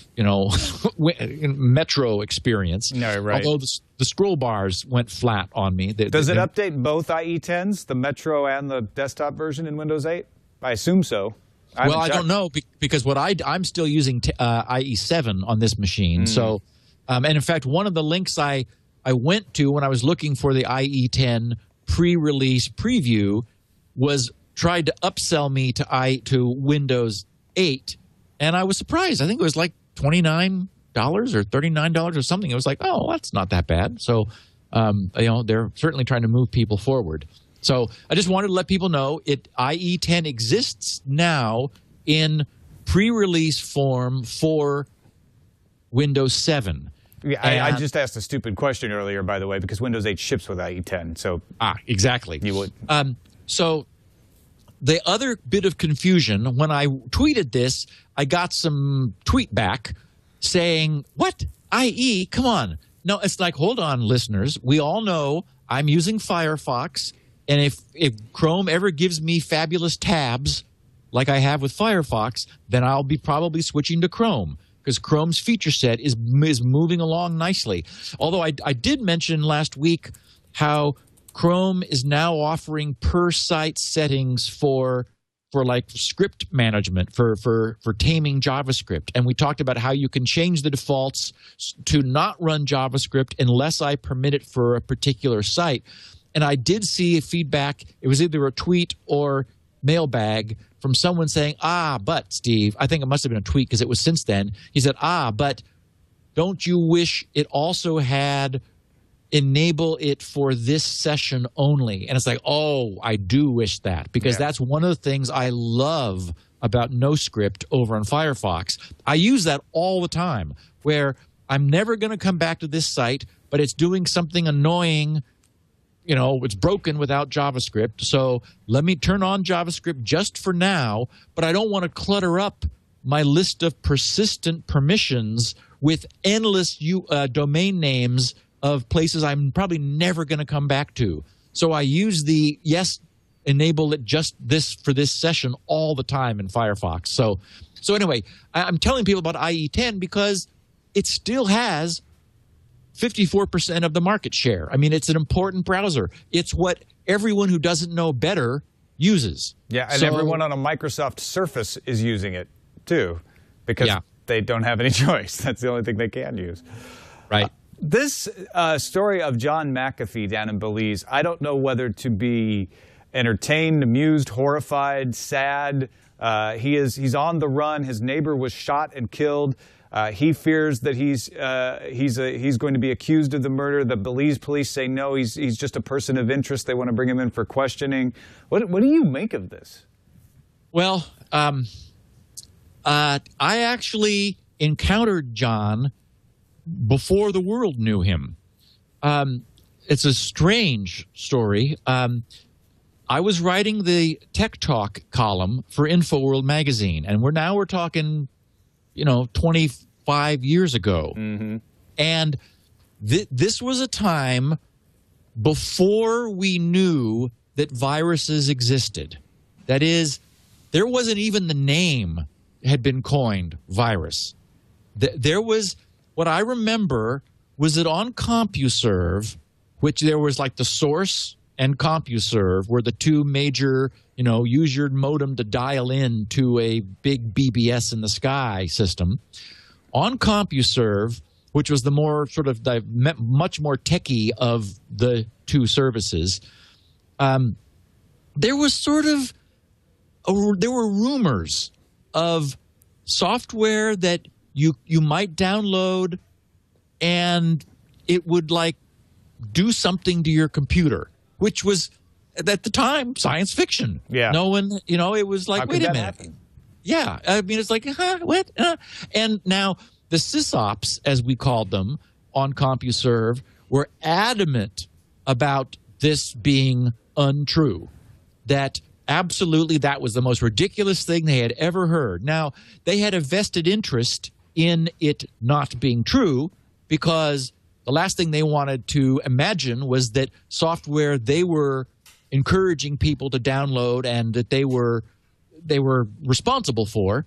Metro experience. No, right. Although the scroll bars went flat on me. Does it update both IE10s, the Metro and the desktop version in Windows 8? I assume so. I don't know because I'm still using IE7 on this machine. So, and in fact, one of the links I went to when I was looking for the IE10 pre-release preview tried to upsell me to Windows 8, and I was surprised. I think it was like $29 or $39 or something. It was like, oh, that's not that bad. So, they're certainly trying to move people forward. So I just wanted to let people know IE10 exists now in pre-release form for Windows 7. Yeah, I just asked a stupid question earlier, by the way, because Windows 8 ships with IE10. So exactly. You would. So the other bit of confusion, when I tweeted this, I got some tweet back saying, what? IE? Come on. No, it's like, hold on, listeners. We all know I'm using Firefox, and if Chrome ever gives me fabulous tabs like I have with Firefox, then I'll be probably switching to Chrome, because Chrome's feature set is moving along nicely. Although I did mention last week how Chrome is now offering per-site settings for like script management, for taming JavaScript. And we talked about how you can change the defaults to not run JavaScript unless I permit it for a particular site. And I did see feedback. It was either a tweet or mailbag from someone saying, but Steve, I think it must have been a tweet because it was since then. He said, but don't you wish it also had enable it for this session only? And it's like, I do wish that, because that's one of the things I love about NoScript over on Firefox. I use that all the time, where I'm never going to come back to this site, but it's doing something annoying. It's broken without JavaScript, so let me turn on JavaScript just for now, but I don't want to clutter up my list of persistent permissions with endless domain names of places I'm probably never going to come back to. So I use the enable it just for this session all the time in Firefox. So anyway, I'm telling people about IE10 because it still has 54% of the market share. I mean, it's an important browser. It's what everyone who doesn't know better uses. Yeah, and everyone on a Microsoft Surface is using it too, because they don't have any choice. That's the only thing they can use. Right. This story of John McAfee down in Belize, I don't know whether to be entertained, amused, horrified, sad. He's on the run. His neighbor was shot and killed. He fears that he's going to be accused of the murder. The Belize police say no, he's just a person of interest. They want to bring him in for questioning. What do you make of this? Well, I actually encountered John before the world knew him. It's a strange story. I was writing the Tech Talk column for InfoWorld magazine, and we're talking 25 years ago. Mm-hmm. And this was a time before we knew that viruses existed. That is, there wasn't even the name had been coined, virus. There was, what I remember was that on CompuServe, which there was like the source and CompuServe were the two major, use your modem to dial in to a big BBS in the sky system. On CompuServe which was the more sort of the much more techie of the two services, there was sort of there were rumors of software that you might download and it would like do something to your computer, which was at the time science fiction. Yeah. No one, it was like, How wait could a that minute. happen? Yeah. I mean, it's like, what? And now the sysops, as we called them on CompuServe, were adamant about this being untrue. That absolutely that was the most ridiculous thing they had ever heard. Now, they had a vested interest in it not being true because the last thing they wanted to imagine was that software they were encouraging people to download and that they were responsible for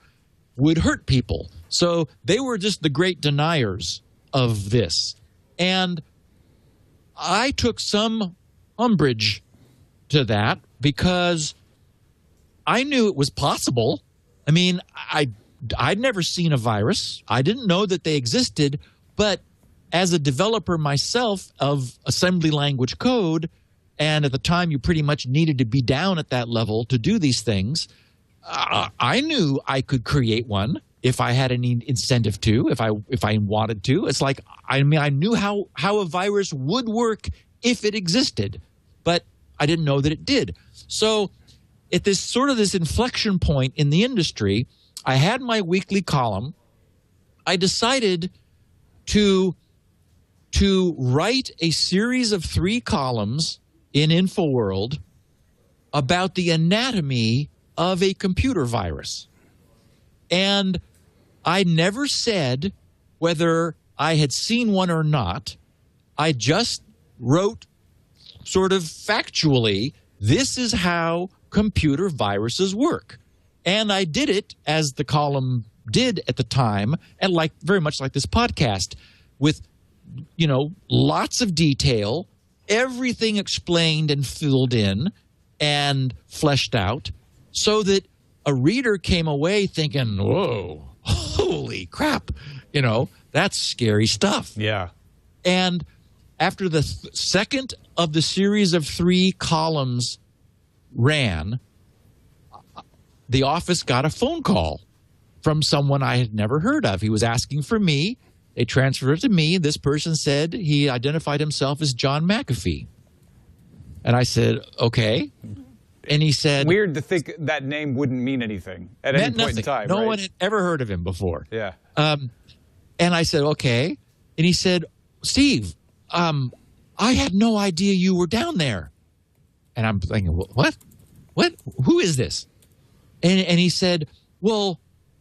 would hurt people. So they were just the great deniers of this. And I took some umbrage to that because I knew it was possible. I mean, I'd never seen a virus. I didn't know that they existed, but as a developer myself of assembly language code, and at the time you pretty much needed to be down at that level to do these things, I knew I could create one if I had any incentive to, if I wanted to. It's like, I mean, I knew how a virus would work if it existed, but I didn't know that it did. So at this inflection point in the industry, I had my weekly column. I decided to write a series of 3 columns in InfoWorld about the anatomy of a computer virus. And I never said whether I had seen one or not. I just wrote sort of factually, this is how computer viruses work. And I did it, as the column did at the time, and very much like this podcast, with lots of detail, everything explained and filled in and fleshed out, so that a reader came away thinking, whoa, holy crap, that's scary stuff. Yeah. And after the second of the series of 3 columns ran, the office got a phone call from someone I had never heard of. He was asking for me. They transferred it to me. This person said he identified himself as John McAfee. And I said, okay. And he said... Weird to think that name wouldn't mean anything at any point in time. No one had ever heard of him before. Yeah. And I said, okay. And he said, Steve, I had no idea you were down there. And I'm thinking, what? What? Who is this? And he said, well,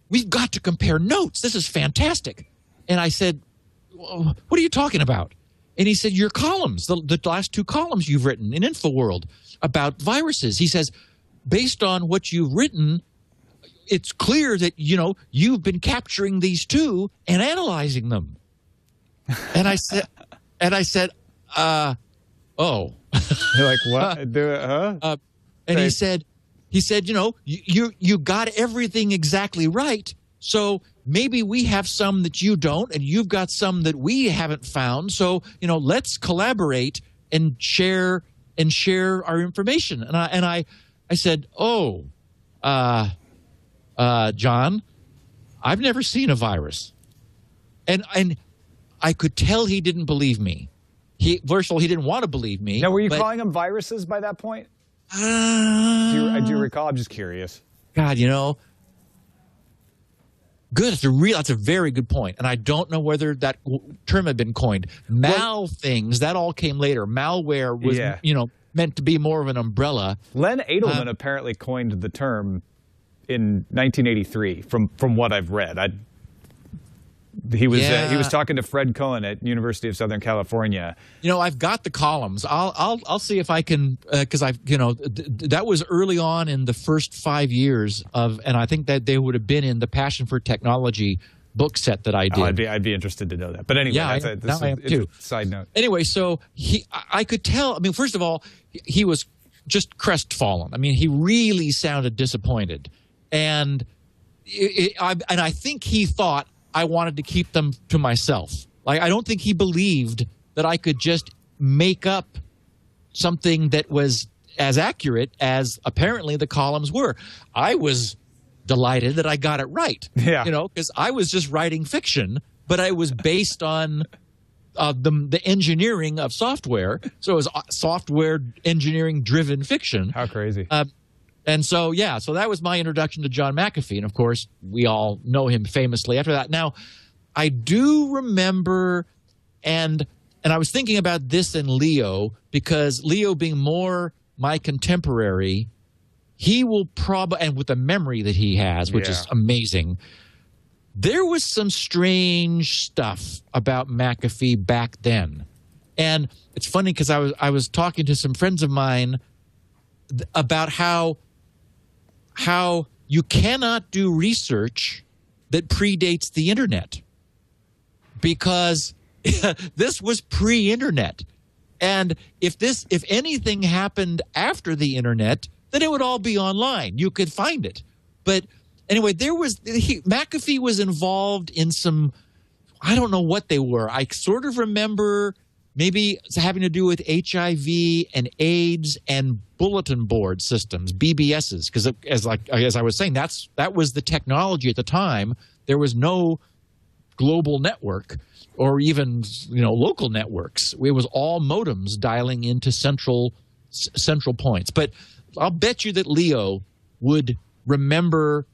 we've got to compare notes. This is fantastic. And I said, well, what are you talking about? And he said, your columns, the last 2 columns you've written in InfoWorld about viruses. He says, based on what you've written, it's clear that, you've been capturing these 2 and analyzing them. And I said, oh. You're like, what? Do it, huh? And he said, you got everything exactly right. So maybe we have some that you don't, and you've got some that we haven't found. So, let's collaborate and share our information. And I said, oh, John, I've never seen a virus. And I could tell he didn't believe me. First of all, he didn't want to believe me. Now, were you calling them viruses by that point? Do you recall? I'm just curious. God, good. That's a very good point. And I don't know whether that term had been coined. Things, that all came later. Malware was, meant to be more of an umbrella. Len Edelman apparently coined the term in 1983, from what I've read. He was talking to Fred Cohen at University of Southern California. I've got the columns. I'll see if I can, because that was early on in the first 5 years of, and I think that they would have been in the Passion for Technology book set that I did. I'd be interested to know that. But anyway, this is a side note. Anyway, so I could tell. I mean, first of all, he was just crestfallen. I mean, he really sounded disappointed, and I think he thought I wanted to keep them to myself. Like, I don't think he believed that I could just make up something that was as accurate as apparently the columns were. I was delighted that I got it right. Yeah. You know, because I was just writing fiction, but I was based on the engineering of software. So it was software engineering driven fiction. How crazy. And so, yeah, so that was my introduction to John McAfee. And of course, we all know him famously after that. Now, I do remember, and I was thinking about this in Leo, because Leo being more my contemporary, he will probably, and with the memory that he has, which is amazing, there was some strange stuff about McAfee back then. And it's funny because I was talking to some friends of mine about how you cannot do research that predates the internet, because this was pre-internet. And if anything happened after the internet, then it would all be online. You could find it. But anyway, McAfee was involved in some, I don't know what they were. I sort of remember maybe having to do with HIV and AIDS and bulletin board systems, BBSs, because as I was saying, that was the technology at the time. There was no global network or even local networks. It was all modems dialing into central points. But I'll bet you that Leo would remember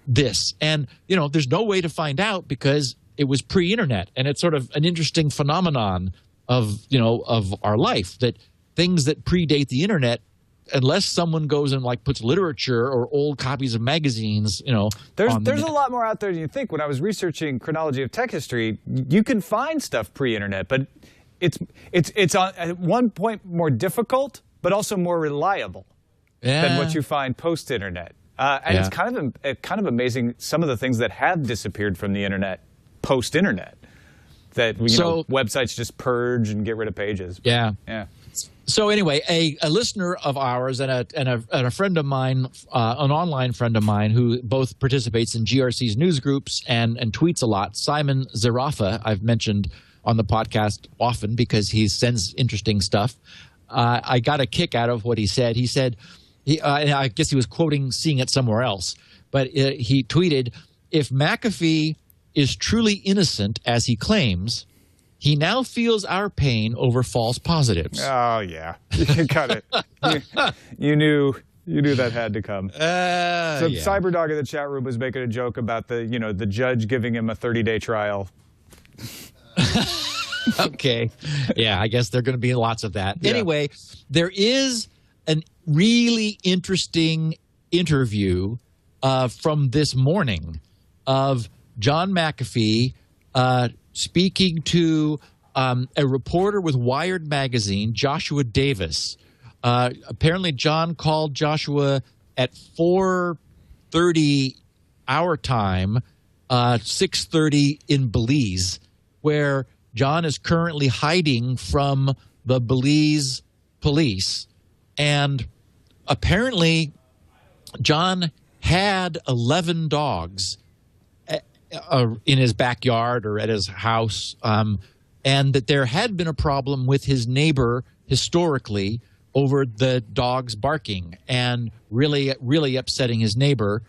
this. And there's no way to find out because it was pre-internet, and it's sort of an interesting phenomenon of our life, that things that predate the internet, unless someone goes and puts literature or old copies of magazines, there's a lot more out there than you think. When I was researching chronology of tech history, you can find stuff pre-internet, but it's at one point more difficult, but also more reliable than what you find post-internet. And it's kind of amazing some of the things that have disappeared from the internet post-internet, that websites just purge and get rid of pages. Yeah. So anyway, a listener of ours and a friend of mine, an online friend of mine who both participates in GRC's news groups and tweets a lot, Simon Zarafa, I've mentioned on the podcast often because he sends interesting stuff. I got a kick out of what he said. He said, I guess he was quoting Seeing It Somewhere Else, but he tweeted, "If McAfee is truly innocent, as he claims, he now feels our pain over false positives." Oh, yeah. You got it. You knew that had to come. Cyberdog in the chat room was making a joke about the judge giving him a 30-day trial. Okay. Yeah, I guess there are going to be lots of that. Yeah. Anyway, there is a really interesting interview from this morning of John McAfee speaking to a reporter with Wired magazine, Joshua Davis. Apparently, John called Joshua at 4:30 our time, 6:30 in Belize, where John is currently hiding from the Belize police. And apparently, John had 11 dogs in his backyard or at his house, and that there had been a problem with his neighbor historically over the dogs barking and really, really upsetting his neighbor.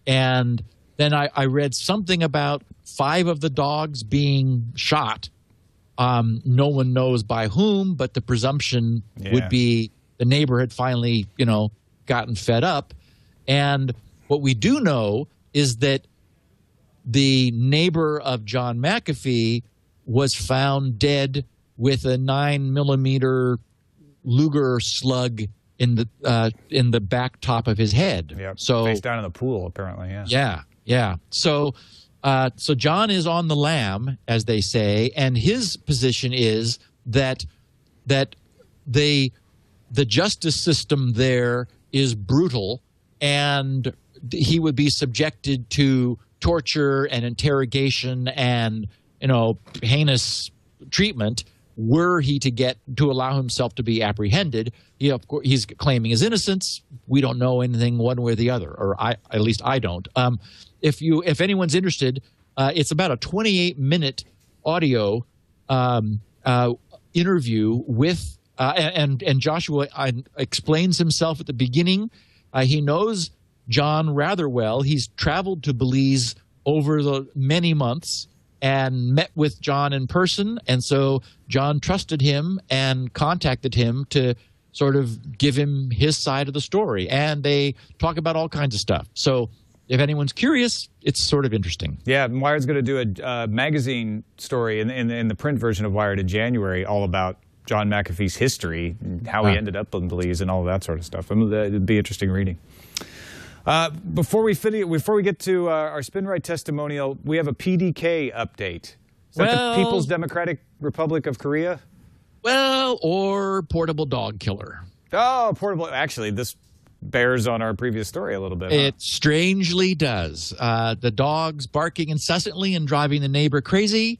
And then I read something about 5 of the dogs being shot. No one knows by whom, but the presumption would be the neighbor had finally, gotten fed up. And what we do know is that the neighbor of John McAfee was found dead with a 9mm Luger slug in the back top of his head. Yeah, so face down in the pool, apparently. Yeah. So John is on the lam, as they say, and his position is that the justice system there is brutal, and he would be subjected to torture and interrogation and heinous treatment were he to allow himself to be apprehended. Of course, he's claiming his innocence. We don't know anything one way or the other, or at least I don't. If anyone's interested, it's about a 28-minute audio interview with and Joshua explains himself at the beginning. He knows John rather well. He's traveled to Belize over the many months and met with John in person, and so John trusted him and contacted him to sort of give him his side of the story, and they talk about all kinds of stuff. So if anyone's curious, it's sort of interesting. Yeah, Wired's going to do a magazine story in the print version of Wired in January, all about John McAfee's history and how he ended up in Belize and all of that sort of stuff. It'd be interesting reading. Before we get to our Spinrite testimonial, we have a PDK update. Is that the People's Democratic Republic of Korea? Well, or portable dog killer. Oh, portable. Actually, this bears on our previous story a little bit. It strangely does. The dog's barking incessantly and driving the neighbor crazy.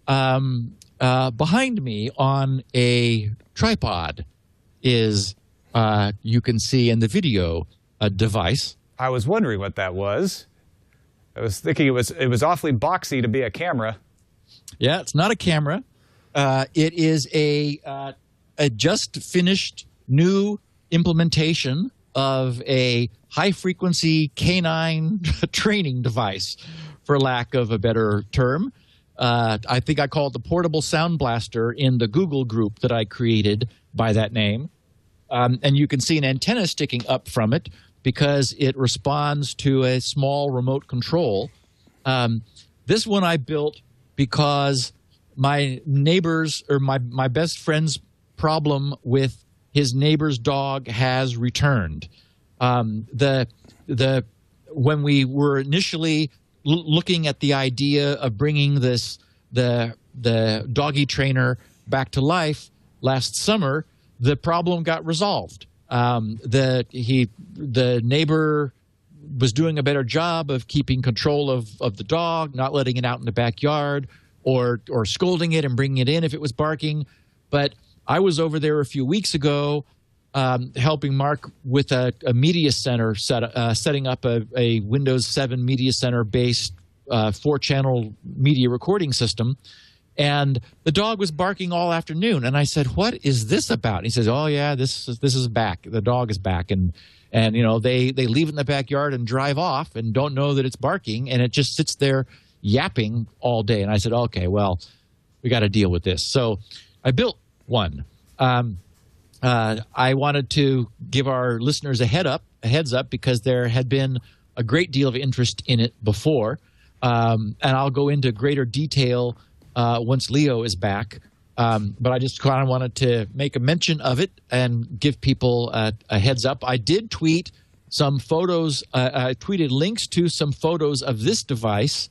Behind me on a tripod is, you can see in the video, a device. I was wondering what that was. I was thinking it was awfully boxy to be a camera. Yeah, it's not a camera. It is a just finished new implementation of a high-frequency canine training device, for lack of a better term. I think I called the portable sound blaster in the Google group that I created by that name. And you can see an antenna sticking up from it because it responds to a small remote control. This one I built because my neighbor's or my best friend's problem with his neighbor's dog has returned. When we were initially looking at the idea of bringing the doggy trainer back to life last summer, the problem got resolved. The neighbor was doing a better job of keeping control of the dog, not letting it out in the backyard, or scolding it and bringing it in if it was barking. But I was over there a few weeks ago helping Mark with a media center setting up a Windows 7 Media Center-based 4-channel media recording system. And the dog was barking all afternoon. And I said, "What is this about?" And he says, "Oh, yeah, this is back. The dog is back." And you know, they leave it in the backyard and drive off and don't know that it's barking. And it just sits there yapping all day. And I said, "Okay, well, we got to deal with this." So I built one. I wanted to give our listeners a heads up because there had been a great deal of interest in it before. And I'll go into greater detail once Leo is back. But I just kind of wanted to make a mention of it and give people a heads up. I did tweet some photos. I tweeted links to some photos of this device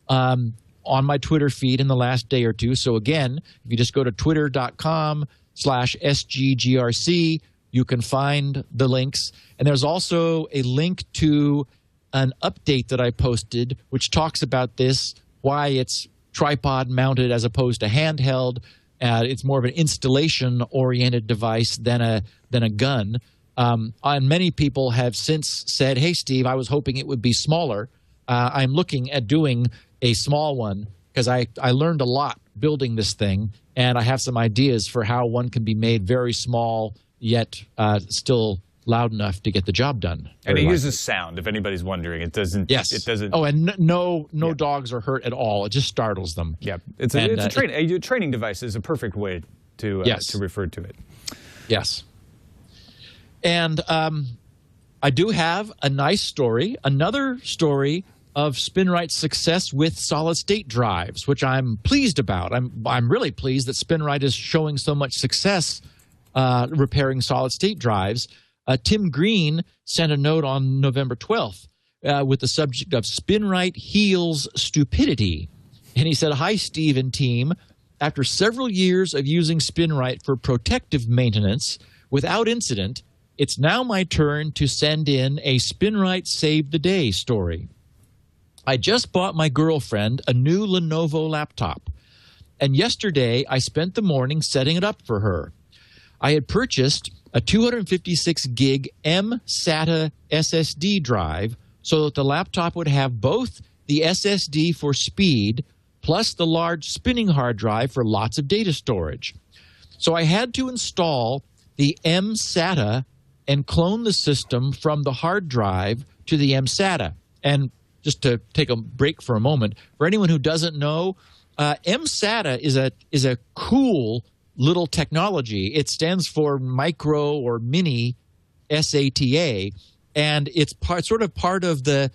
on my Twitter feed in the last day or two. So again, if you just go to twitter.com/SGGRC, you can find the links. And there's also a link to an update that I posted, which talks about this, why it's tripod mounted as opposed to handheld. It's more of an installation-oriented device than a gun. And many people have since said, "Hey, Steve, I was hoping it would be smaller." I'm looking at doing a small one because I learned a lot building this thing, and I have some ideas for how one can be made very small yet still loud enough to get the job done. And it uses sound, if anybody's wondering. It doesn't. Yes. It doesn't. Oh, and no dogs are hurt at all. It just startles them. Yeah. It's a training device is a perfect way to refer to it. Yes. And I do have a nice story, another story of Spinrite's success with solid-state drives, which I'm pleased about. I'm really pleased that Spinrite is showing so much success repairing solid-state drives. Tim Green sent a note on November 12th with the subject of Spinrite Heals Stupidity. And he said, "Hi, Steve and team. After several years of using Spinrite for protective maintenance without incident, it's now my turn to send in a Spinrite Save the Day story. I just bought my girlfriend a new Lenovo laptop, and yesterday I spent the morning setting it up for her. I had purchased a 256 gig M-SATA SSD drive so that the laptop would have both the SSD for speed plus the large spinning hard drive for lots of data storage. So I had to install the mSATA and clone the system from the hard drive to the mSATA. And just to take a break for a moment, for anyone who doesn't know, mSATA is a cool little technology. It stands for micro or mini SATA, and it's sort of part of the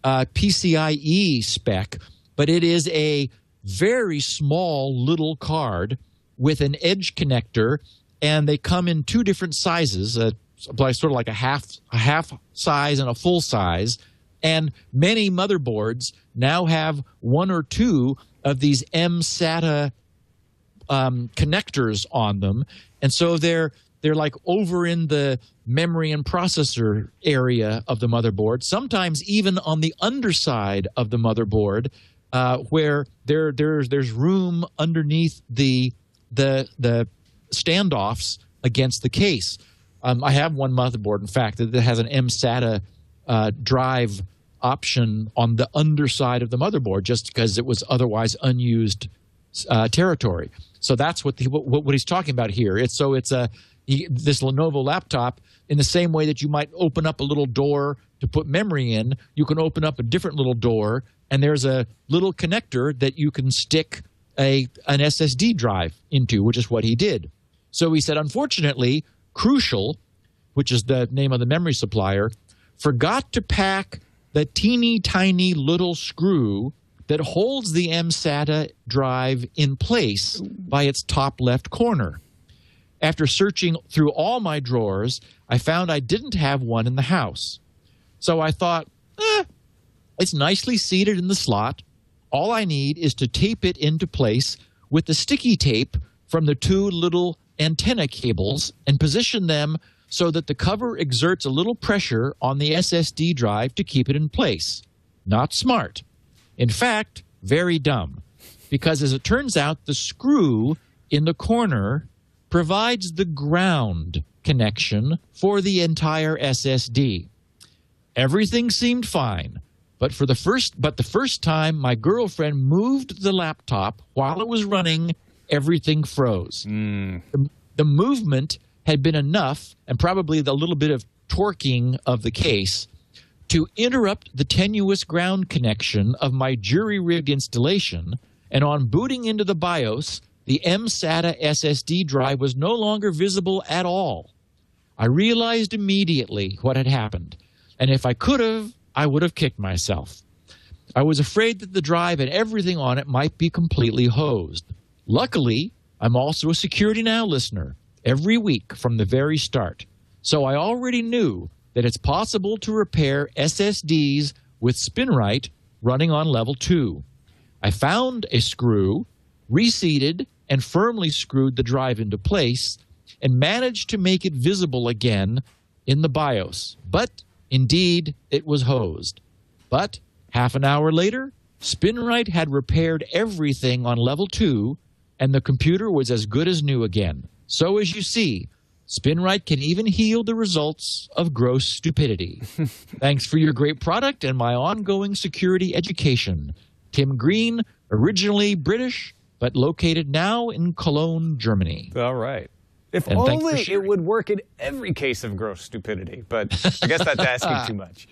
PCIe spec, but it is a very small little card with an edge connector, and they come in two different sizes, sort of like a half size and a full size. And many motherboards now have one or two of these mSATA connectors on them, and so they're like over in the memory and processor area of the motherboard, sometimes even on the underside of the motherboard, where there's room underneath the standoffs against the case. I have one motherboard, in fact, that has an mSATA drive option on the underside of the motherboard, just because it was otherwise unused territory. So that's what he's talking about here. It's this Lenovo laptop, in the same way that you might open up a little door to put memory in, you can open up a different little door, and there's a little connector that you can stick an SSD drive into, which is what he did. So he said, unfortunately, Crucial, which is the name of the memory supplier, forgot to pack the teeny tiny little screw that holds the mSATA drive in place by its top left corner. After searching through all my drawers, I found I didn't have one in the house. So I thought, it's nicely seated in the slot. All I need is to tape it into place with the sticky tape from the two little antenna cables and position them so that the cover exerts a little pressure on the SSD drive to keep it in place. Not smart. In fact, very dumb. Because as it turns out, the screw in the corner provides the ground connection for the entire SSD. Everything seemed fine, but the first time my girlfriend moved the laptop while it was running, everything froze. The movement had been enough, and probably the little bit of torquing of the case, to interrupt the tenuous ground connection of my jury-rigged installation, and on booting into the BIOS, the mSATA SSD drive was no longer visible at all. I realized immediately what had happened, and if I could have, I would have kicked myself. I was afraid that the drive and everything on it might be completely hosed. Luckily, I'm also a Security Now listener every week from the very start, so I already knew that it's possible to repair SSDs with Spinrite running on level 2. I found a screw, reseated and firmly screwed the drive into place, and managed to make it visible again in the BIOS. But, indeed, it was hosed. But, half an hour later, Spinrite had repaired everything on level 2, and the computer was as good as new again. So, as you see, Spinrite can even heal the results of gross stupidity. Thanks for your great product and my ongoing security education. Tim Green, originally British, but located now in Cologne, Germany. All right. If only it would work in every case of gross stupidity, but I guess that's asking too much.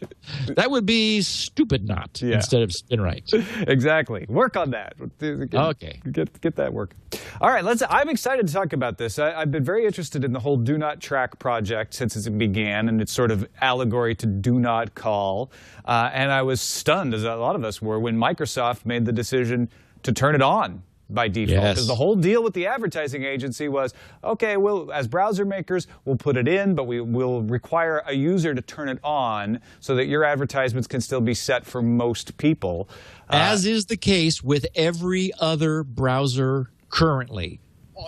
That would be stupid not instead of Spinrite. Exactly. Work on that. Okay. Get that working. All right. I'm excited to talk about this. I've been very interested in the whole Do Not Track project since it began, and its sort of allegory to do not call. And I was stunned, as a lot of us were, when Microsoft made the decision to turn it on by default. Because the whole deal with the advertising agency was, okay, as browser makers, we'll put it in, but we will require a user to turn it on so that your advertisements can still be set for most people. As is the case with every other browser currently.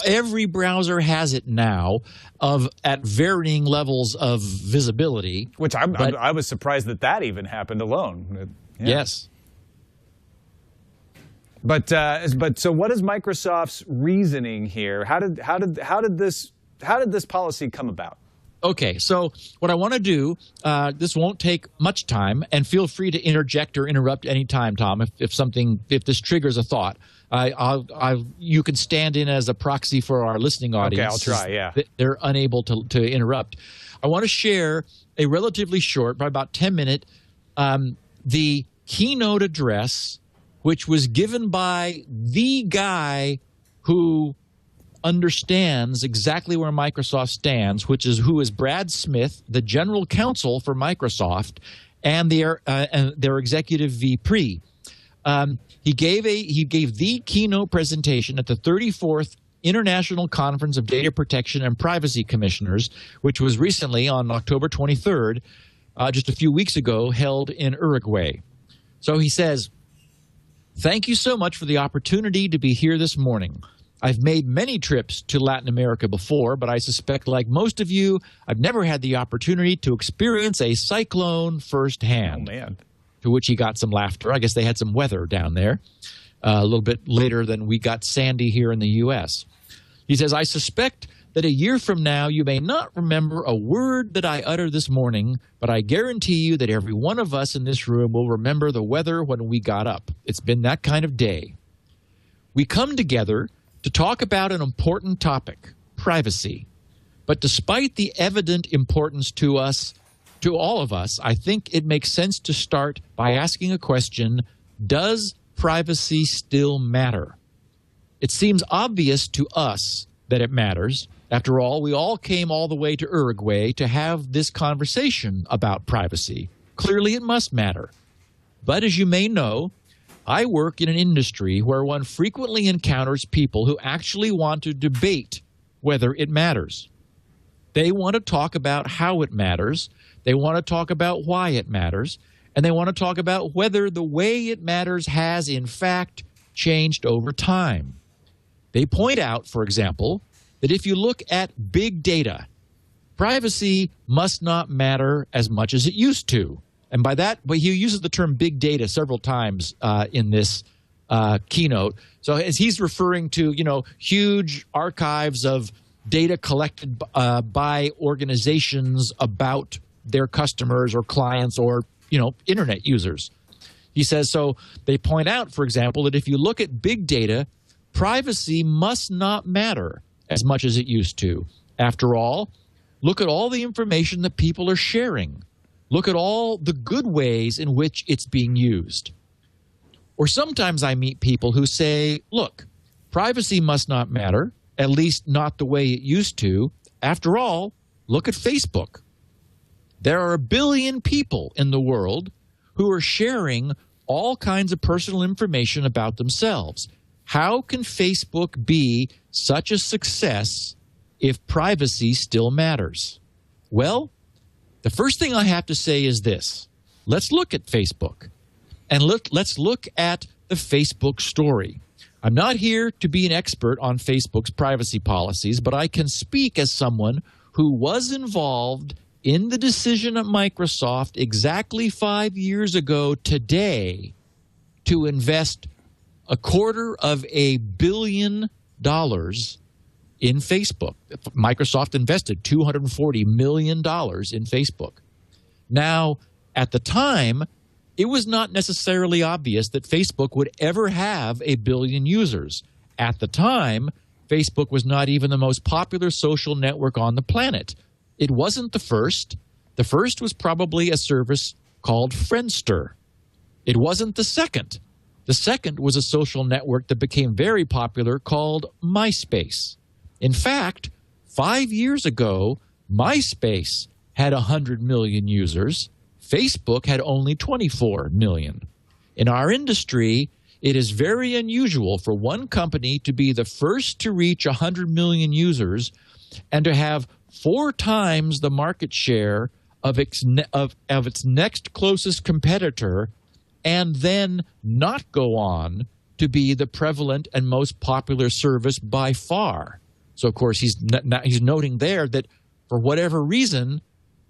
Every browser has it now at varying levels of visibility. Which I was surprised that even happened alone. Yeah. Yes. But so what is Microsoft's reasoning here? How did this policy come about? Okay, so what I want to do, this won't take much time, and feel free to interject or interrupt any time, Tom, if this triggers a thought. You can stand in as a proxy for our listening audience. Okay, I'll try, yeah. They're unable to interrupt. I want to share a relatively short, probably about 10-minute, the keynote address, which was given by the guy who understands exactly where Microsoft stands, who is Brad Smith, the general counsel for Microsoft, and their executive VP. He gave the keynote presentation at the 34th International Conference of Data Protection and Privacy Commissioners, which was recently on October 23rd, just a few weeks ago, held in Uruguay. So he says, "Thank you so much for the opportunity to be here this morning. I've made many trips to Latin America before, but I suspect, like most of you, I've never had the opportunity to experience a cyclone firsthand." Oh, man. To which he got some laughter. I guess they had some weather down there a little bit later than we got Sandy here in the U.S. He says, "I suspect that a year from now you may not remember a word that I uttered this morning, but I guarantee you that every one of us in this room will remember the weather when we got up. It's been that kind of day. We come together to talk about an important topic, privacy. But despite the evident importance to all of us, I think it makes sense to start by asking a question: does privacy still matter? It seems obvious to us that it matters. After all, we all came all the way to Uruguay to have this conversation about privacy. Clearly, it must matter. But as you may know, I work in an industry where one frequently encounters people who actually want to debate whether it matters. They want to talk about how it matters, they want to talk about why it matters, and they want to talk about whether the way it matters has, in fact, changed over time. They point out, for example, that if you look at big data, privacy must not matter as much as it used to. And by that, but he uses the term big data several times in this keynote. So as he's referring to, huge archives of data collected by organizations about their customers or clients or, internet users. He says, so they point out, for example, that if you look at big data, privacy must not matter as much as it used to. After all, look at all the information that people are sharing. Look at all the good ways in which it's being used. Or sometimes I meet people who say, look, privacy must not matter, at least not the way it used to. After all, look at Facebook. There are 1 billion people in the world who are sharing all kinds of personal information about themselves. How can Facebook be such a success if privacy still matters? Well, the first thing I have to say is this. Let's look at Facebook, and let's look at the Facebook story. I'm not here to be an expert on Facebook's privacy policies, but I can speak as someone who was involved in the decision at Microsoft exactly 5 years ago today to invest $250 million in Facebook. Microsoft invested $240 million in Facebook. Now, at the time, it was not necessarily obvious that Facebook would ever have 1 billion users. At the time, Facebook was not even the most popular social network on the planet. It wasn't the first. The first was probably a service called Friendster. It wasn't the second. The second was a social network that became very popular called MySpace. In fact, 5 years ago, MySpace had 100 million users. Facebook had only 24 million. In our industry, it is very unusual for one company to be the first to reach 100 million users and to have 4 times the market share of its next closest competitor, and then not go on to be the prevalent and most popular service by far. So, of course, he's noting there that for whatever reason,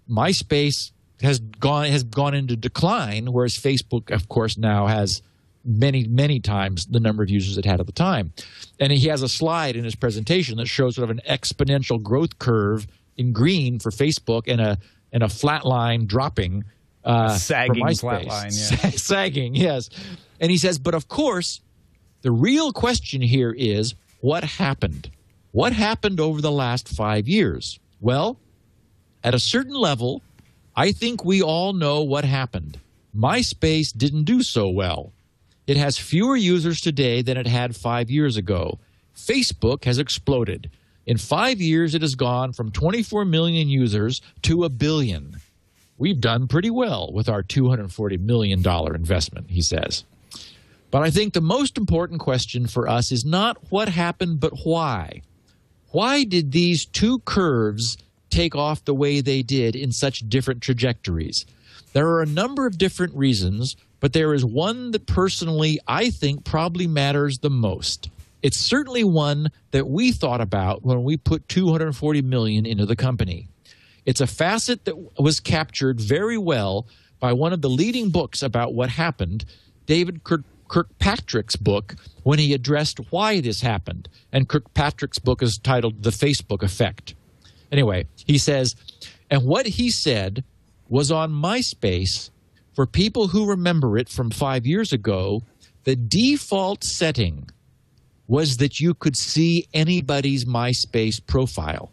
MySpace has gone into decline, whereas Facebook, of course, now has many times the number of users it had at the time. And he has a slide in his presentation that shows sort of an exponential growth curve in green for Facebook and a flat line dropping sagging flat line, yeah. Sagging, yes. And he says, but of course, the real question here is what happened? What happened over the last 5 years? Well, at a certain level, I think we all know what happened. MySpace didn't do so well. It has fewer users today than it had 5 years ago. Facebook has exploded. In 5 years, it has gone from 24 million users to 1 billion. We've done pretty well with our $240 million investment, he says. But I think the most important question for us is not what happened, but why. Why did these two curves take off the way they did in such different trajectories? There are a number of different reasons, but there is one that personally I think probably matters the most. It's certainly one that we thought about when we put $240 million into the company. It's a facet that was captured very well by one of the leading books about what happened, David Kirkpatrick's book, when he addressed why this happened. And Kirkpatrick's book is titled The Facebook Effect. Anyway, he says, and what he said was on MySpace, for people who remember it from 5 years ago, the default setting was that you could see anybody's MySpace profile.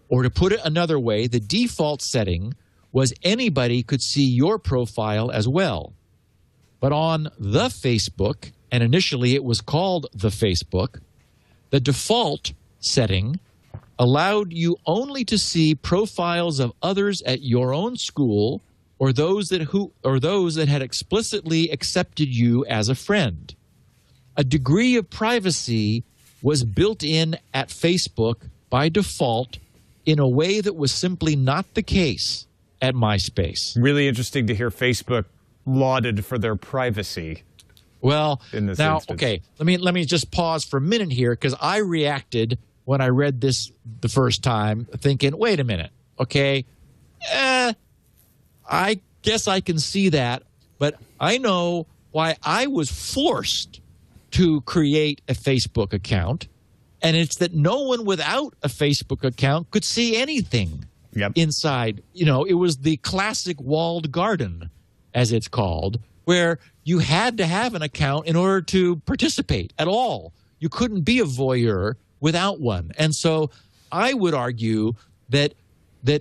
Or to put it another way, the default setting was anybody could see your profile as well. But on the Facebook, and initially it was called the Facebook, the default setting allowed you only to see profiles of others at your own school or those that had explicitly accepted you as a friend. A degree of privacy was built in at Facebook by default in a way that was simply not the case at MySpace. Really interesting to hear Facebook lauded for their privacy. Well, in this now, instance. okay, let me just pause for a minute here because I reacted when I read this the first time thinking, wait a minute, okay, I guess I can see that, but I know why I was forced to create a Facebook account, and it's that no one without a Facebook account could see anything inside. You know, it was the classic walled garden, as it's called, where you had to have an account in order to participate at all. You couldn't be a voyeur without one. And so I would argue that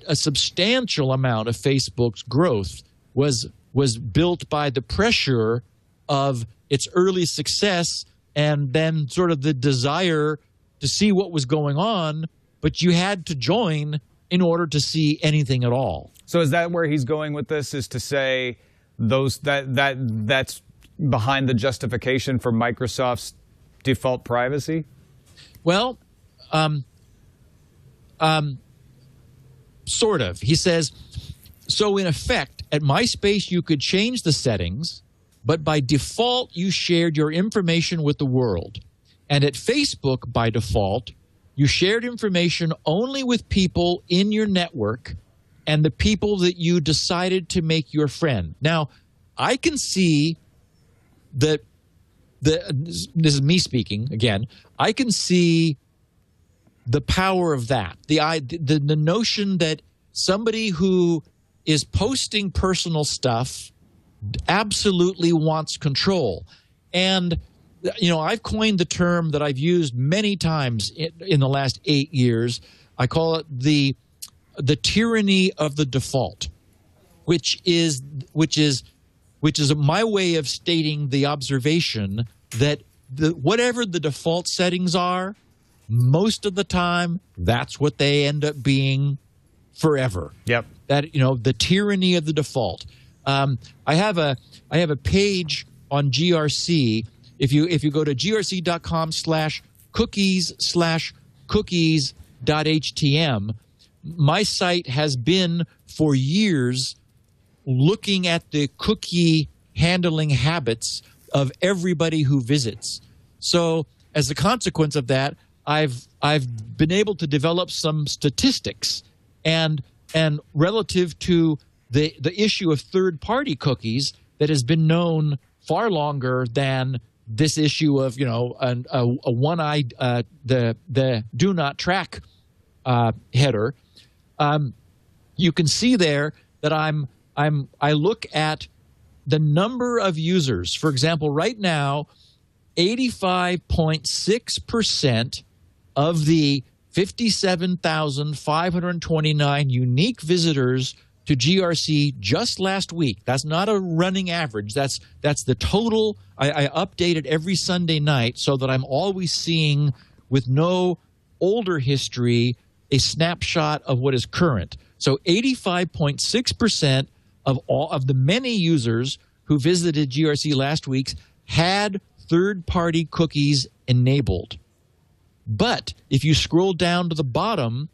a substantial amount of Facebook's growth was built by the pressure of its early success and then sort of the desire to see what was going on, but you had to join in order to see anything at all. So is that where he's going with this, is to say that's behind the justification for Microsoft's default privacy? Well, sort of. He says, so in effect, at MySpace, you could change the settings, but by default, you shared your information with the world. And at Facebook, by default, you shared information only with people in your network and the people that you decided to make your friend. Now, I can see that this is me speaking again. I can see the power of that. The notion that somebody who is posting personal stuff absolutely wants control. And you know, I've coined the term that I've used many times in the last 8 years. I call it the tyranny of the default, which is my way of stating the observation that whatever the default settings are, most of the time, that's what they end up being forever. Yep. That, you know, the tyranny of the default. I have a page on GRC. If you go to grc.com/cookies/cookies.htm, my site has been for years looking at the cookie handling habits of everybody who visits. So as a consequence of that, I've been able to develop some statistics and relative to the issue of third-party cookies that has been known far longer than this issue of, you know, a one-eyed the do not track header. you can see there that I look at the number of users. For example, right now, 85.6% of the 57,529 unique visitors to GRC just last week. That's not a running average. That's the total. I update it every Sunday night so that I'm always seeing, with no older history, a snapshot of what is current. So 85.6% of all of the many users who visited GRC last week had third-party cookies enabled. But if you scroll down to the bottom,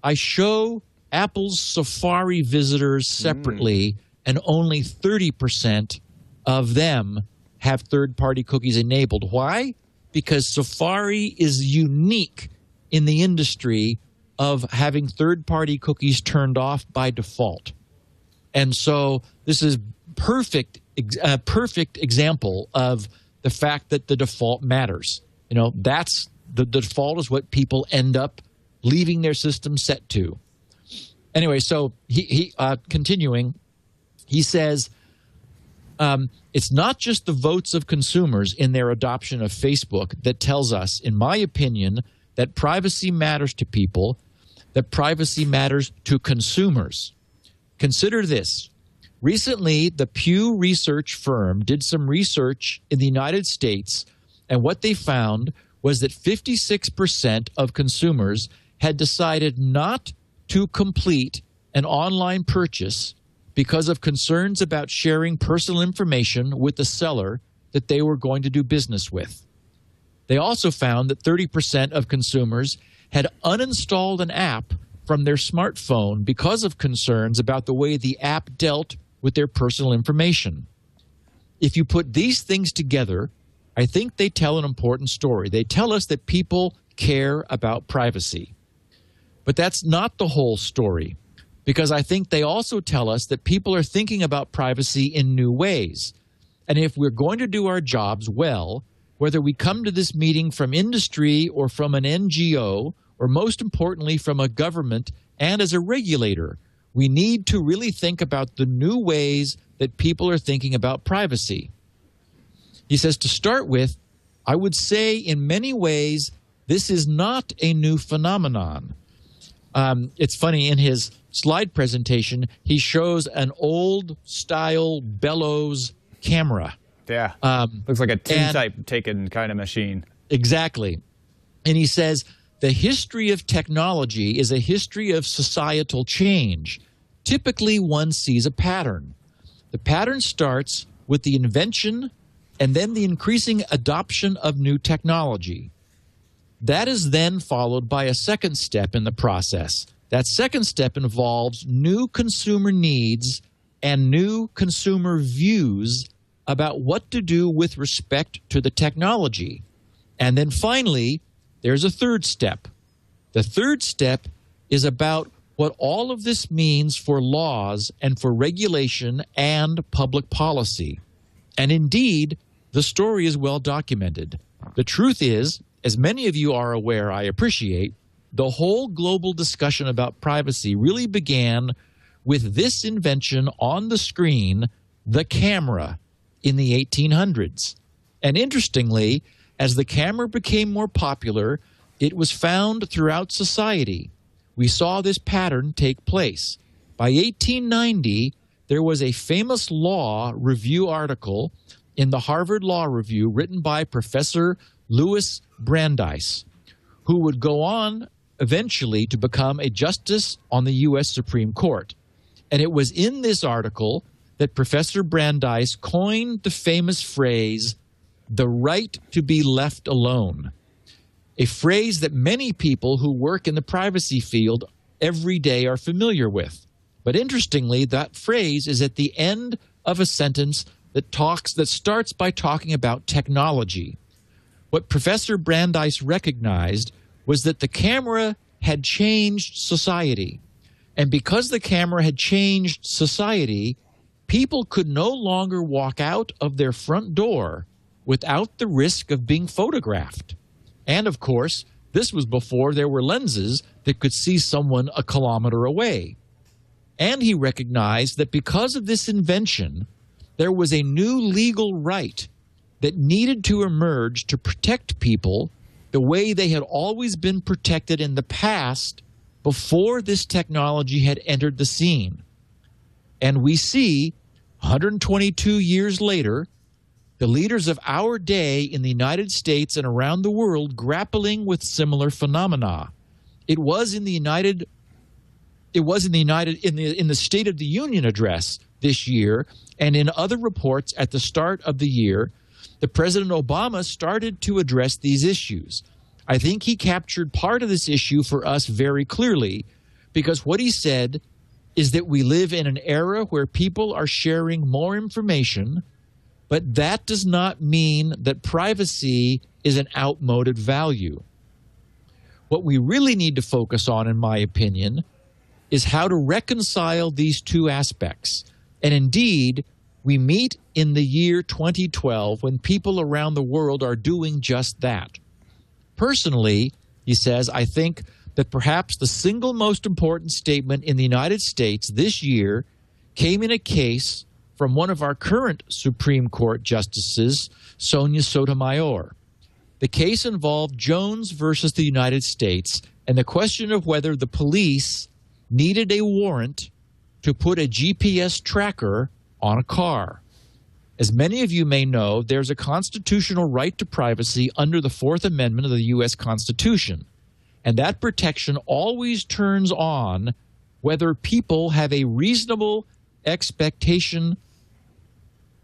I show Apple's Safari visitors separately, and only 30% of them have third-party cookies enabled. Why? Because Safari is unique in the industry of having third-party cookies turned off by default. And so this is a perfect example of the fact that the default matters. You know, that's the default is what people end up leaving their system set to. Anyway, so he continuing, he says, it's not just the votes of consumers in their adoption of Facebook that tells us, in my opinion, that privacy matters to people, that privacy matters to consumers. Consider this. Recently, the Pew Research firm did some research in the United States, and what they found was that 56% of consumers had decided not to complete an online purchase because of concerns about sharing personal information with the seller that they were going to do business with. They also found that 30% of consumers had uninstalled an app from their smartphone because of concerns about the way the app dealt with their personal information. If you put these things together, I think they tell an important story. They tell us that people care about privacy. But that's not the whole story, because I think they also tell us that people are thinking about privacy in new ways. And if we're going to do our jobs well, whether we come to this meeting from industry or from an NGO, or most importantly from a government and as a regulator, we need to really think about the new ways that people are thinking about privacy. He says, to start with, I would say in many ways, this is not a new phenomenon. It's funny, in his slide presentation, he shows an old-style bellows camera. Yeah, looks like a tintype taken kind of machine. Exactly. And he says, the history of technology is a history of societal change. Typically, one sees a pattern. The pattern starts with the invention and then the increasing adoption of new technology. That is then followed by a second step in the process. That second step involves new consumer needs and new consumer views about what to do with respect to the technology. And then finally, there's a third step. The third step is about what all of this means for laws and for regulation and public policy. And indeed, the story is well documented. The truth is, as many of you are aware, I appreciate, the whole global discussion about privacy really began with this invention on the screen, the camera, in the 1800s. And interestingly, as the camera became more popular, it was found throughout society. We saw this pattern take place. By 1890, there was a famous law review article in the Harvard Law Review written by Professor Louis Brandeis, who would go on eventually to become a justice on the U.S. Supreme Court. And it was in this article that Professor Brandeis coined the famous phrase, the right to be left alone, a phrase that many people who work in the privacy field every day are familiar with. But interestingly, that phrase is at the end of a sentence that starts by talking about technology. What Professor Brandeis recognized was that the camera had changed society. And because the camera had changed society, people could no longer walk out of their front door without the risk of being photographed. And of course, this was before there were lenses that could see someone a kilometer away. And he recognized that because of this invention, there was a new legal right that needed to emerge to protect people the way they had always been protected in the past before this technology had entered the scene. And we see, 122 years later, the leaders of our day in the United States and around the world grappling with similar phenomena. It was in the State of the Union address this year, and in other reports at the start of the year, the President Obama started to address these issues. I think he captured part of this issue for us very clearly, because what he said is that we live in an era where people are sharing more information, but that does not mean that privacy is an outmoded value. What we really need to focus on, in my opinion, is how to reconcile these two aspects. And indeed, we meet in the year 2012 when people around the world are doing just that. Personally, he says, I think that perhaps the single most important statement in the United States this year came in a case from one of our current Supreme Court justices, Sonia Sotomayor. The case involved Jones versus the United States and the question of whether the police needed a warrant to put a GPS tracker on a car. As many of you may know, there's a constitutional right to privacy under the Fourth Amendment of the U.S. Constitution, and that protection always turns on whether people have a reasonable expectation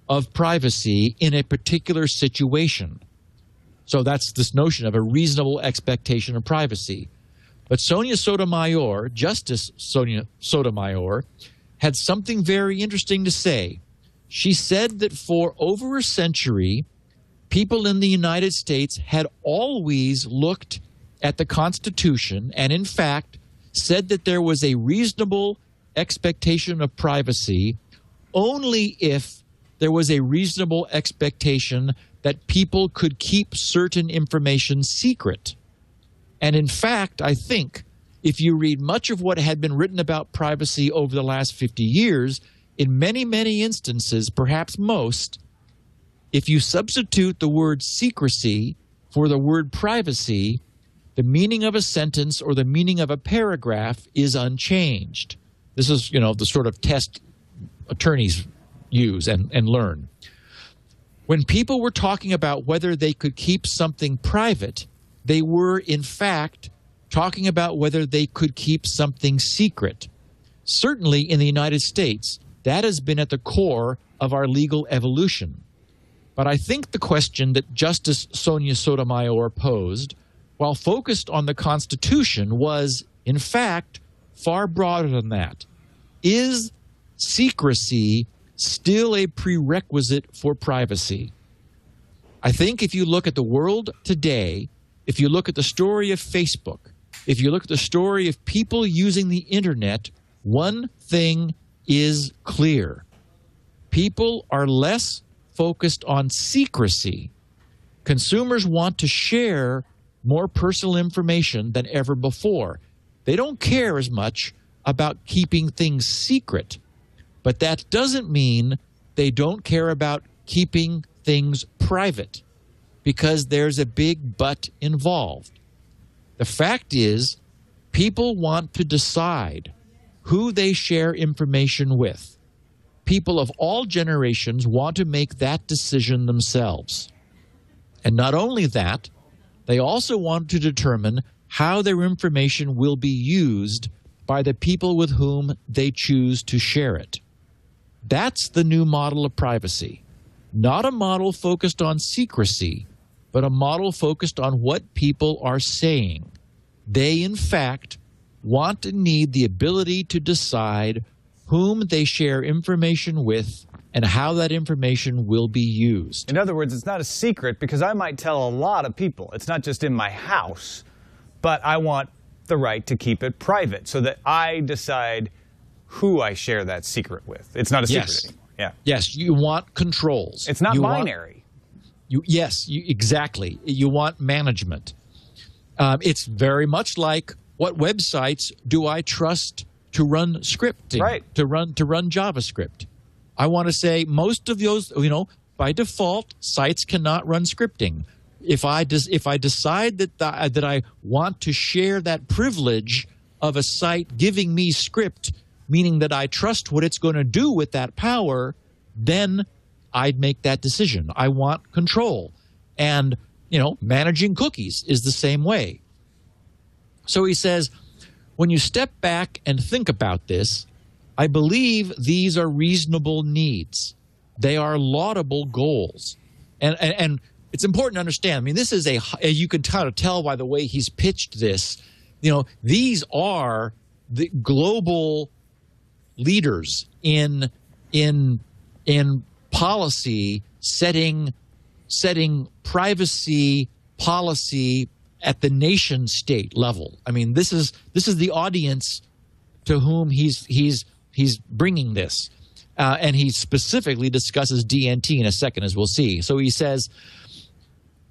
of privacy in a particular situation. So that's this notion of a reasonable expectation of privacy. But Sonia Sotomayor, Justice Sonia Sotomayor, had something very interesting to say. She said that for over a century, people in the United States had always looked at the Constitution and, in fact, said that there was a reasonable expectation of privacy only if there was a reasonable expectation that people could keep certain information secret. And in fact, I think if you read much of what had been written about privacy over the last 50 years, in many, many instances, perhaps most, if you substitute the word secrecy for the word privacy, the meaning of a sentence or the meaning of a paragraph is unchanged. This is, the sort of test attorneys use and learn. When people were talking about whether they could keep something private, they were, in fact, talking about whether they could keep something secret. Certainly in the United States, that has been at the core of our legal evolution. But I think the question that Justice Sonia Sotomayor posed, while focused on the Constitution, was, in fact, far broader than that. Is secrecy still a prerequisite for privacy? I think if you look at the world today, if you look at the story of Facebook, if you look at the story of people using the internet, one thing is clear. People are less focused on secrecy. Consumers want to share more personal information than ever before. They don't care as much about keeping things secret, but that doesn't mean they don't care about keeping things private, because there's a big but involved. The fact is, people want to decide who they share information with. People of all generations want to make that decision themselves. And not only that, they also want to determine how their information will be used by the people with whom they choose to share it. That's the new model of privacy. Not a model focused on secrecy, but a model focused on what people are saying. They, in fact, want and need the ability to decide whom they share information with and how that information will be used. In other words, it's not a secret because I might tell a lot of people. It's not just in my house, but I want the right to keep it private so that I decide who I share that secret with. It's not a secret anymore. Yeah. Yes, you want controls. It's not binary. Exactly. You want management. It's very much like what websites do I trust to run scripting, to run JavaScript? I want to say most of those, by default, sites cannot run scripting. If I decide that I want to share that privilege of a site giving me script, meaning that I trust what it's going to do with that power, then I'd make that decision. I want control. And, managing cookies is the same way. So he says, when you step back and think about this, I believe these are reasonable needs. They are laudable goals. And it's important to understand. I mean, this is you can kind of tell by the way he's pitched this. These are the global leaders in policy setting privacy policy at the nation state level. I mean, this is the audience to whom he's bringing this, and he specifically discusses DNT in a second, as we'll see. So he says,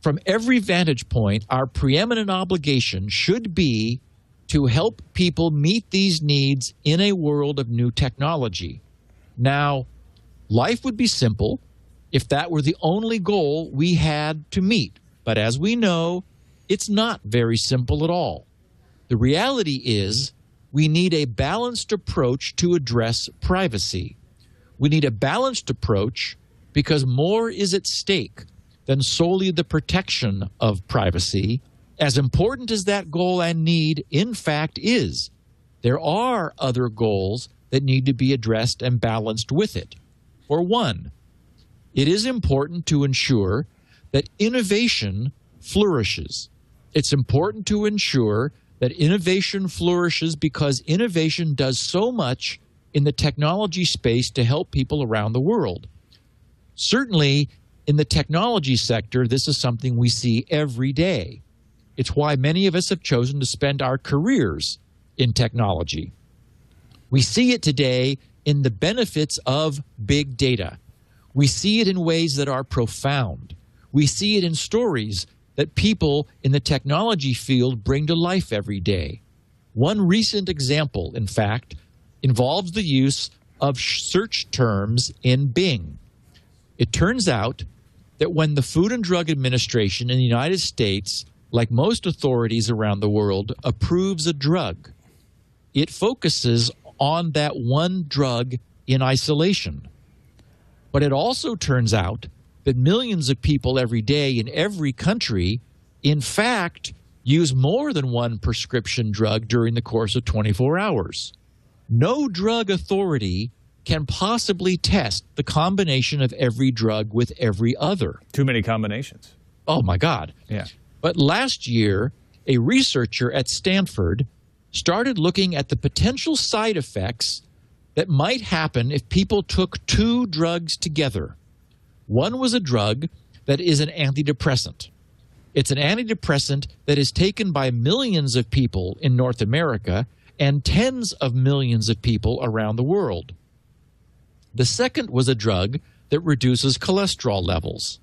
from every vantage point, our preeminent obligation should be to help people meet these needs in a world of new technology. Now, life would be simple if that were the only goal we had to meet. But as we know, it's not very simple at all. The reality is we need a balanced approach to address privacy. We need a balanced approach because more is at stake than solely the protection of privacy. As important as that goal and need, in fact, is, there are other goals that need to be addressed and balanced with it. For one, it is important to ensure that innovation flourishes. It's important to ensure that innovation flourishes because innovation does so much in the technology space to help people around the world. Certainly, in the technology sector, this is something we see every day. It's why many of us have chosen to spend our careers in technology. We see it today in the benefits of big data. We see it in ways that are profound. We see it in stories that people in the technology field bring to life every day. One recent example, in fact, involves the use of search terms in Bing. It turns out that when the Food and Drug Administration in the United States, like most authorities around the world, approves a drug, it focuses on that one drug in isolation. But it also turns out that millions of people every day in every country, in fact, use more than one prescription drug during the course of 24 hours. No drug authority can possibly test the combination of every drug with every other. Too many combinations. Oh, my God. Yeah. But last year, a researcher at Stanford started looking at the potential side effects that might happen if people took two drugs together. One was a drug that is an antidepressant. It's an antidepressant that is taken by millions of people in North America and tens of millions of people around the world. The second was a drug that reduces cholesterol levels.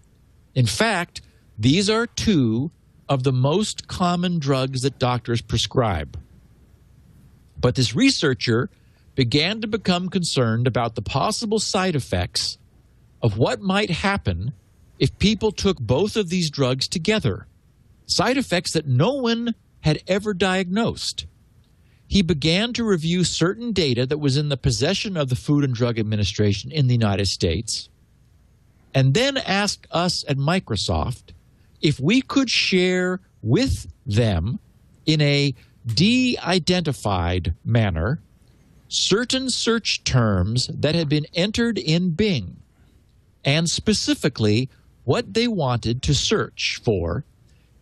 In fact, these are two of the most common drugs that doctors prescribe. But this researcher began to become concerned about the possible side effects of what might happen if people took both of these drugs together, side effects that no one had ever diagnosed. He began to review certain data that was in the possession of the Food and Drug Administration in the United States, and then asked us at Microsoft if we could share with them in a de-identified manner certain search terms that had been entered in Bing, and specifically what they wanted to search for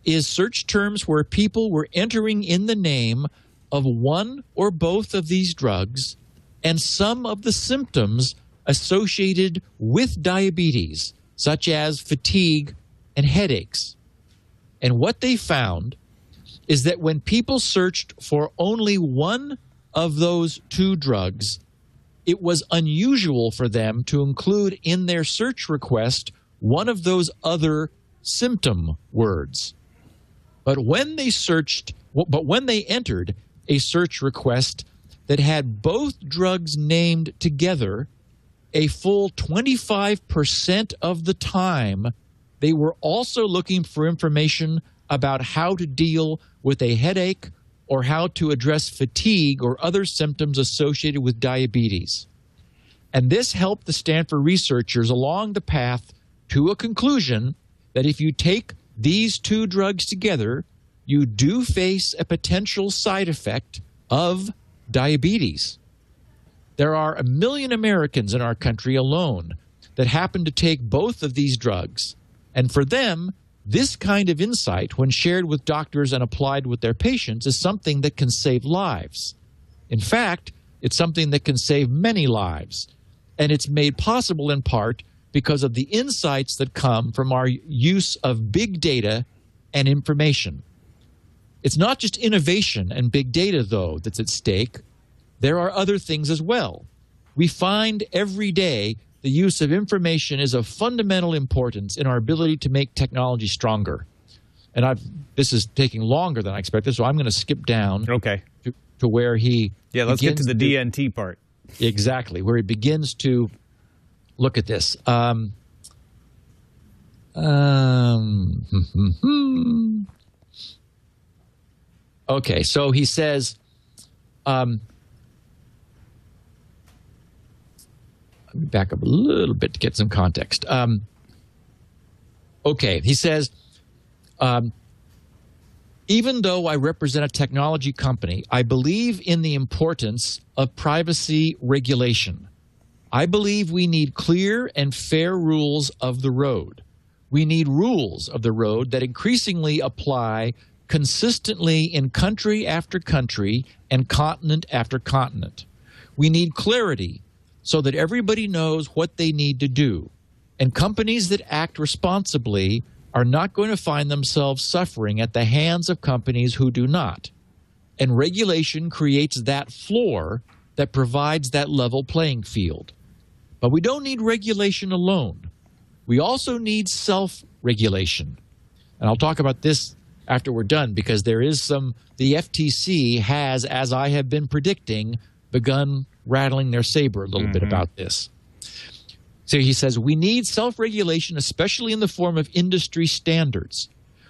is search terms where people were entering in the name of one or both of these drugs and some of the symptoms associated with diabetes, such as fatigue and headaches. And what they found is that when people searched for only one of those two drugs, it was unusual for them to include in their search request one of those other symptom words. But when they entered a search request that had both drugs named together a full 25% of the time. They were also looking for information about how to deal with a headache or how to address fatigue or other symptoms associated with diabetes. And this helped the Stanford researchers along the path to a conclusion that if you take these two drugs together, you do face a potential side effect of diabetes. There are 1 million Americans in our country alone that happen to take both of these drugs. And for them, this kind of insight, when shared with doctors and applied with their patients, is something that can save lives. In fact, it's something that can save many lives. And it's made possible in part because of the insights that come from our use of big data and information. It's not just innovation and big data, though, that's at stake. There are other things as well. We find every day the use of information is of fundamental importance in our ability to make technology stronger. And this is taking longer than I expected, so I'm going to skip down to where he let's get to the DNT part. Exactly, where he begins to look at this. Okay, so he says, let me back up a little bit to get some context. Okay, he says, even though I represent a technology company, I believe in the importance of privacy regulation. I believe we need clear and fair rules of the road. We need rules of the road that increasingly apply consistently in country after country and continent after continent. We need clarity so that everybody knows what they need to do. And companies that act responsibly are not going to find themselves suffering at the hands of companies who do not. And regulation creates that floor that provides that level playing field. But we don't need regulation alone. We also need self-regulation. And I'll talk about this after we're done, because there is the FTC has, as I have been predicting, begun rattling their saber a little bit about this. So he says, we need self-regulation, especially in the form of industry standards.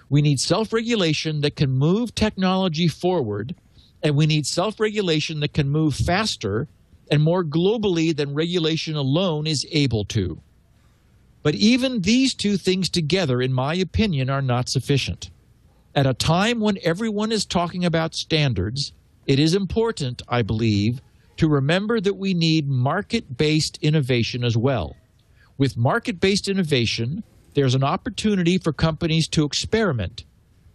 We need self-regulation that can move technology forward, and we need self-regulation that can move faster and more globally than regulation alone is able to. But even these two things together, in my opinion, are not sufficient. At a time when everyone is talking about standards, it is important, I believe, to remember that we need market-based innovation as well. With market-based innovation, there's an opportunity for companies to experiment,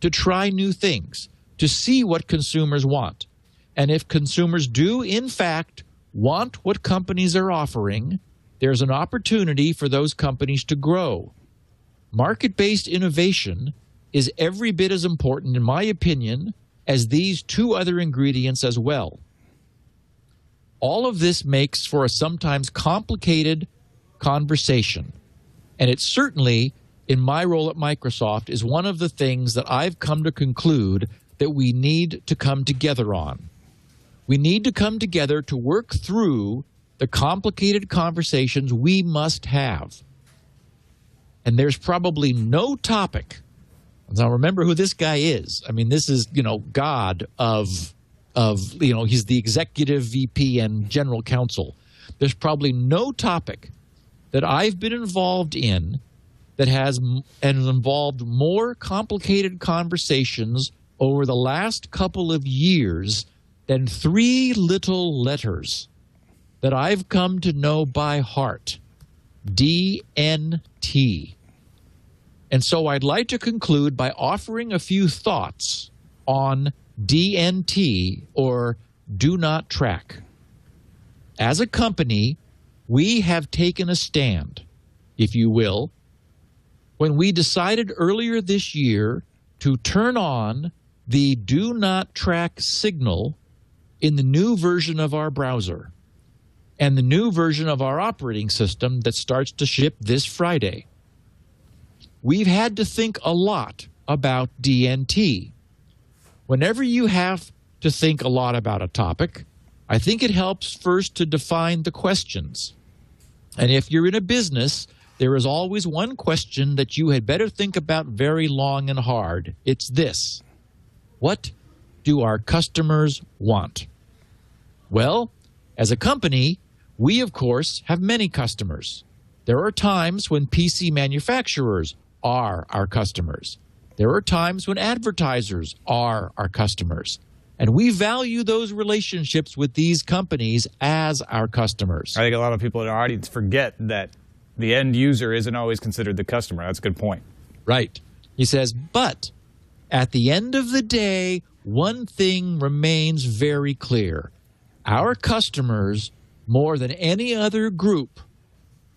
to try new things, to see what consumers want. And if consumers do, in fact, want what companies are offering, there's an opportunity for those companies to grow. Market-based innovation is every bit as important, in my opinion, as these two other ingredients as well. All of this makes for a sometimes complicated conversation. And it certainly, in my role at Microsoft, is one of the things that I've come to conclude that we need to come together on. We need to come together to work through the complicated conversations we must have. And there's probably no topic. Now remember who this guy is. I mean, this is, God of he's the executive VP and general counsel. There's probably no topic that I've been involved in that has involved more complicated conversations over the last couple of years than 3 little letters that I've come to know by heart. DNT. And so I'd like to conclude by offering a few thoughts on DNT, or do not track. As a company, we have taken a stand, if you will, when we decided earlier this year to turn on the do not track signal in the new version of our browser and the new version of our operating system that starts to ship this Friday. We've had to think a lot about DNT. Whenever you have to think a lot about a topic, I think it helps first to define the questions. And if you're in a business, there is always one question that you had better think about very long and hard. It's this: what do our customers want? Well, as a company, we, of course, have many customers. There are times when PC manufacturers are our customers. There are times when advertisers are our customers. And we value those relationships with these companies as our customers. I think a lot of people in our audience forget that the end user isn't always considered the customer. That's a good point. Right. He says, but at the end of the day, one thing remains very clear. Our customers, more than any other group,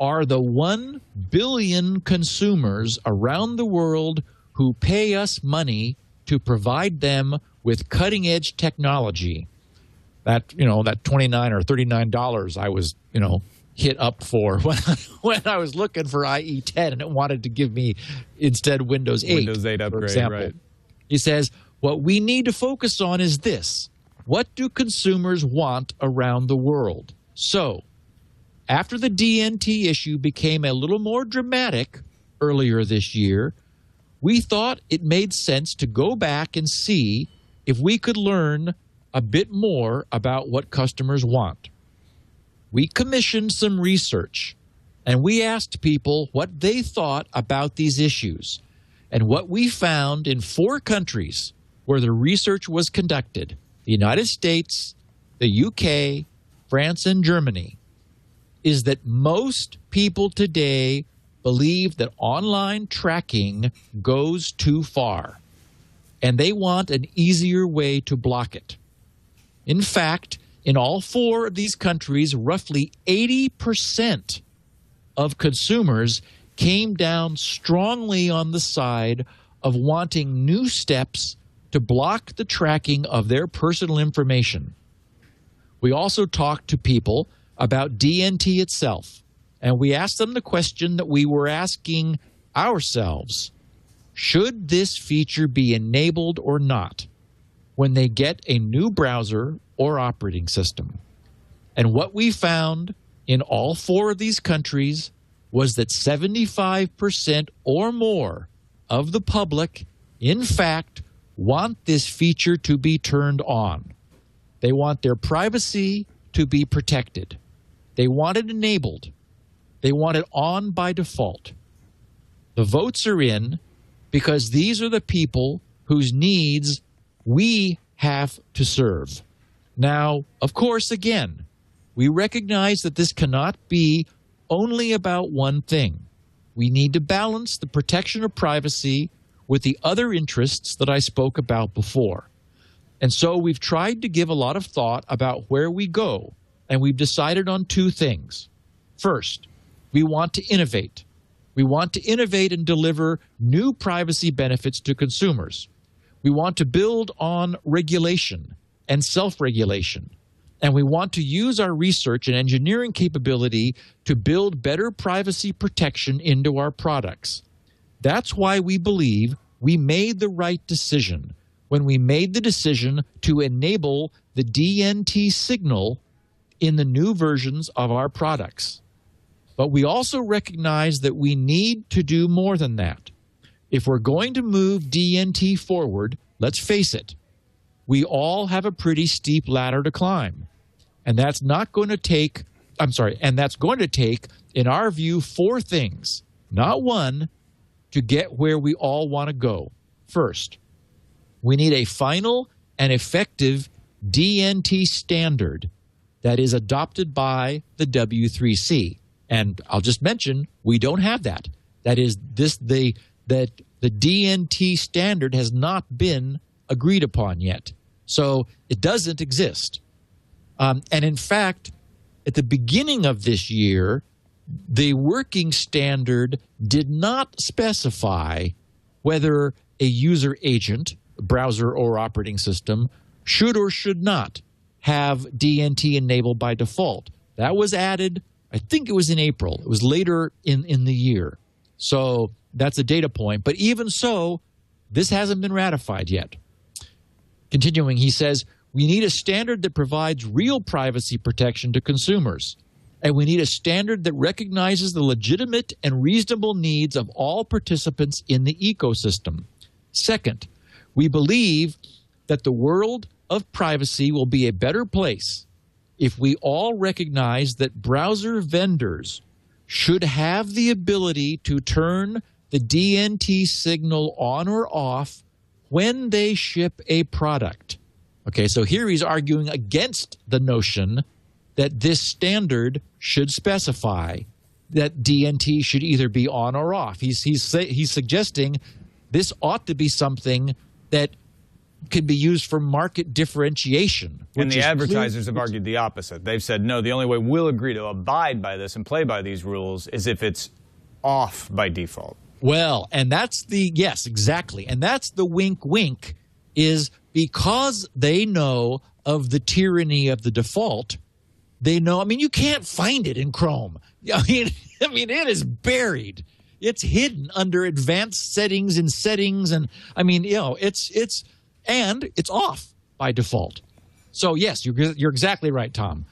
are the 1 billion consumers around the world who pay us money to provide them with cutting-edge technology. That, that $29 or $39 I was, hit up for when I was looking for IE10 and it wanted to give me instead Windows 8. Windows 8 upgrade, for example. Right. He says, what we need to focus on is this: what do consumers want around the world? So, after the DNT issue became a little more dramatic earlier this year, we thought it made sense to go back and see if we could learn a bit more about what customers want. We commissioned some research, and we asked people what they thought about these issues. And what we found in 4 countries where the research was conducted, the United States, the UK, France, and Germany, is that most people today believe that online tracking goes too far, and they want an easier way to block it. In fact, in all 4 of these countries, roughly 80% of consumers came down strongly on the side of wanting new steps to block the tracking of their personal information. We also talked to people about DNT itself, and we asked them the question that we were asking ourselves: should this feature be enabled or not when they get a new browser or operating system? And what we found in all 4 of these countries was that 75% or more of the public, in fact, want this feature to be turned on. They want their privacy to be protected. They want it enabled. They want it on by default. The votes are in because these are the people whose needs we have to serve. Now, of course, again, we recognize that this cannot be only about one thing. We need to balance the protection of privacy with the other interests that I spoke about before. And so we've tried to give a lot of thought about where we go, and we've decided on 2 things. First, we want to innovate. We want to innovate and deliver new privacy benefits to consumers. We want to build on regulation and self-regulation. And we want to use our research and engineering capability to build better privacy protection into our products. That's why we believe we made the right decision when we made the decision to enable the DNT signal in the new versions of our products. But we also recognize that we need to do more than that. If we're going to move DNT forward, let's face it, we all have a pretty steep ladder to climb. And that's going to take, in our view, 4 things, not 1, to get where we all want to go. First, we need a final and effective DNT standard that is adopted by the W3C. And I'll just mention, we don't have that. That is, the DNT standard has not been agreed upon yet. So it doesn't exist. And in fact, at the beginning of this year, the working standard did not specify whether a user agent, browser or operating system, should or should not have DNT enabled by default. That was added, I think it was in April. It was later in the year. So that's a data point. But even so, this hasn't been ratified yet. Continuing, he says, We need a standard that provides real privacy protection to consumers. And we need a standard that recognizes the legitimate and reasonable needs of all participants in the ecosystem. Second, we believe that the world of privacy will be a better place if we all recognize that browser vendors should have the ability to turn the DNT signal on or off when they ship a product. Okay, so here he's arguing against the notion that this standard should specify that DNT should either be on or off. He's suggesting this ought to be something that can be used for market differentiation. And the advertisers have argued the opposite. They've said, no, the only way we'll agree to abide by this and play by these rules is if it's off by default. Well, and that's the, yes, exactly. And that's the wink, wink, is because they know of the tyranny of the default. They know, I mean, you can't find it in Chrome. I mean, it is buried. It's hidden under advanced settings and settings. And I mean, you know, it's off by default. So yes, you're exactly right, Tom.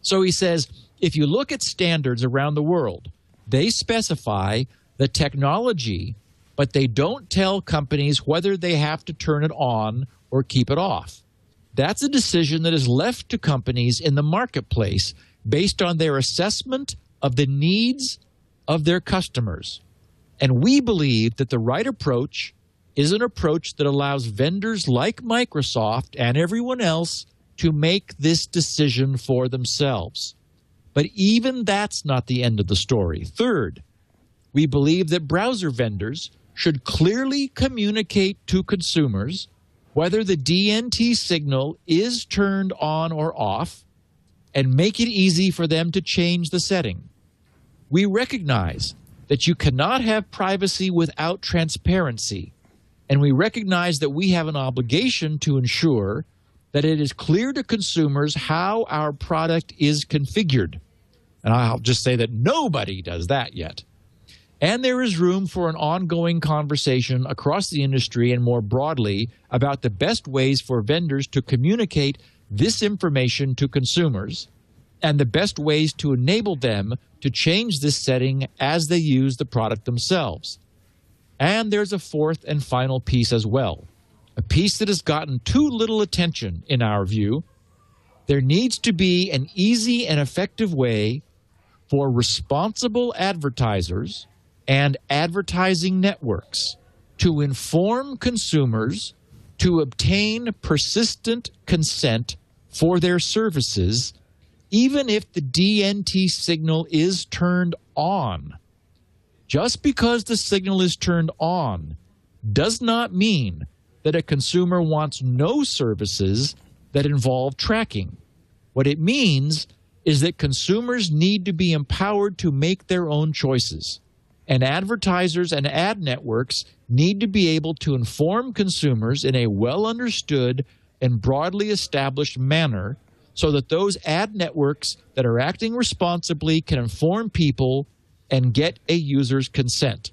So he says, if you look at standards around the world, they specify the technology, but they don't tell companies whether they have to turn it on or keep it off. That's a decision that is left to companies in the marketplace based on their assessment of the needs of their customers. And we believe that the right approach is an approach that allows vendors like Microsoft and everyone else to make this decision for themselves. But even that's not the end of the story. Third, we believe that browser vendors should clearly communicate to consumers whether the DNT signal is turned on or off, and make it easy for them to change the setting. We recognize that you cannot have privacy without transparency, and we recognize that we have an obligation to ensure that it is clear to consumers how our product is configured. And I'll just say that nobody does that yet. And there is room for an ongoing conversation across the industry and more broadly about the best ways for vendors to communicate this information to consumers and the best ways to enable them to change this setting as they use the product themselves. And there's a fourth and final piece as well, a piece that has gotten too little attention in our view. There needs to be an easy and effective way for responsible advertisers and advertising networks to inform consumers to obtain persistent consent for their services, even if the DNT signal is turned on. Just because the signal is turned on does not mean that a consumer wants no services that involve tracking. What it means is that consumers need to be empowered to make their own choices. And advertisers and ad networks need to be able to inform consumers in a well-understood and broadly established manner so that those ad networks that are acting responsibly can inform people and get a user's consent,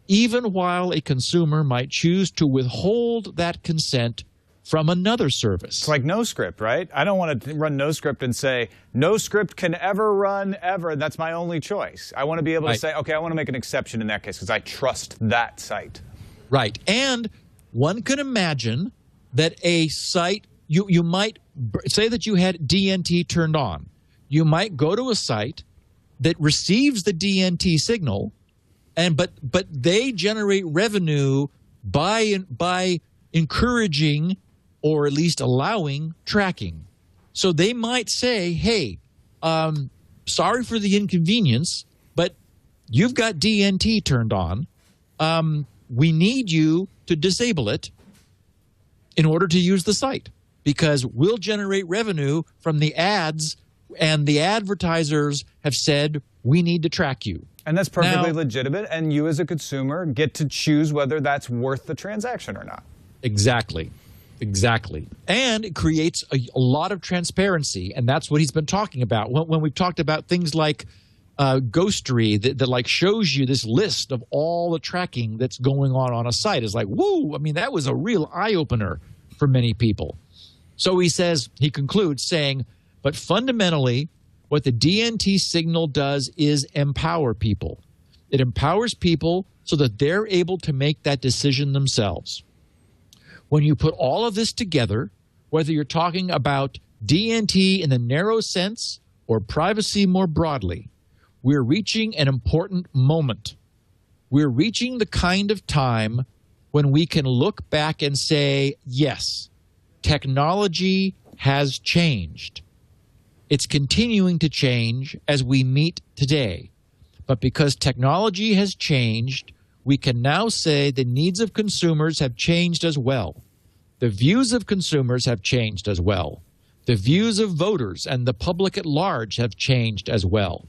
even while a consumer might choose to withhold that consent from another service. It's like NoScript, right? I don't want to run NoScript and say, NoScript can ever run ever. That's my only choice. I want to be able to say, okay, I want to make an exception in that case because I trust that site. Right. And one could imagine that a site, you might say that you had DNT turned on. You might go to a site that receives the DNT signal, but they generate revenue by encouraging or at least allowing tracking. So they might say, hey, sorry for the inconvenience, but you've got DNT turned on. We need you to disable it in order to use the site because we'll generate revenue from the ads, and the advertisers have said we need to track you. And that's perfectly legitimate, and you as a consumer get to choose whether that's worth the transaction or not. Exactly. And it creates a lot of transparency, and that's what he's been talking about. When we've talked about things like Ghostery that like shows you this list of all the tracking that's going on a site, is like, woo, I mean, that was a real eye-opener for many people. So he concludes saying, but fundamentally, what the DNT signal does is empower people. It empowers people so that they're able to make that decision themselves. When you put all of this together, whether you're talking about DNT in the narrow sense or privacy more broadly, we're reaching an important moment. We're reaching the kind of time when we can look back and say, yes, technology has changed. It's continuing to change as we meet today. But because technology has changed, we can now say the needs of consumers have changed as well. The views of consumers have changed as well. The views of voters and the public at large have changed as well.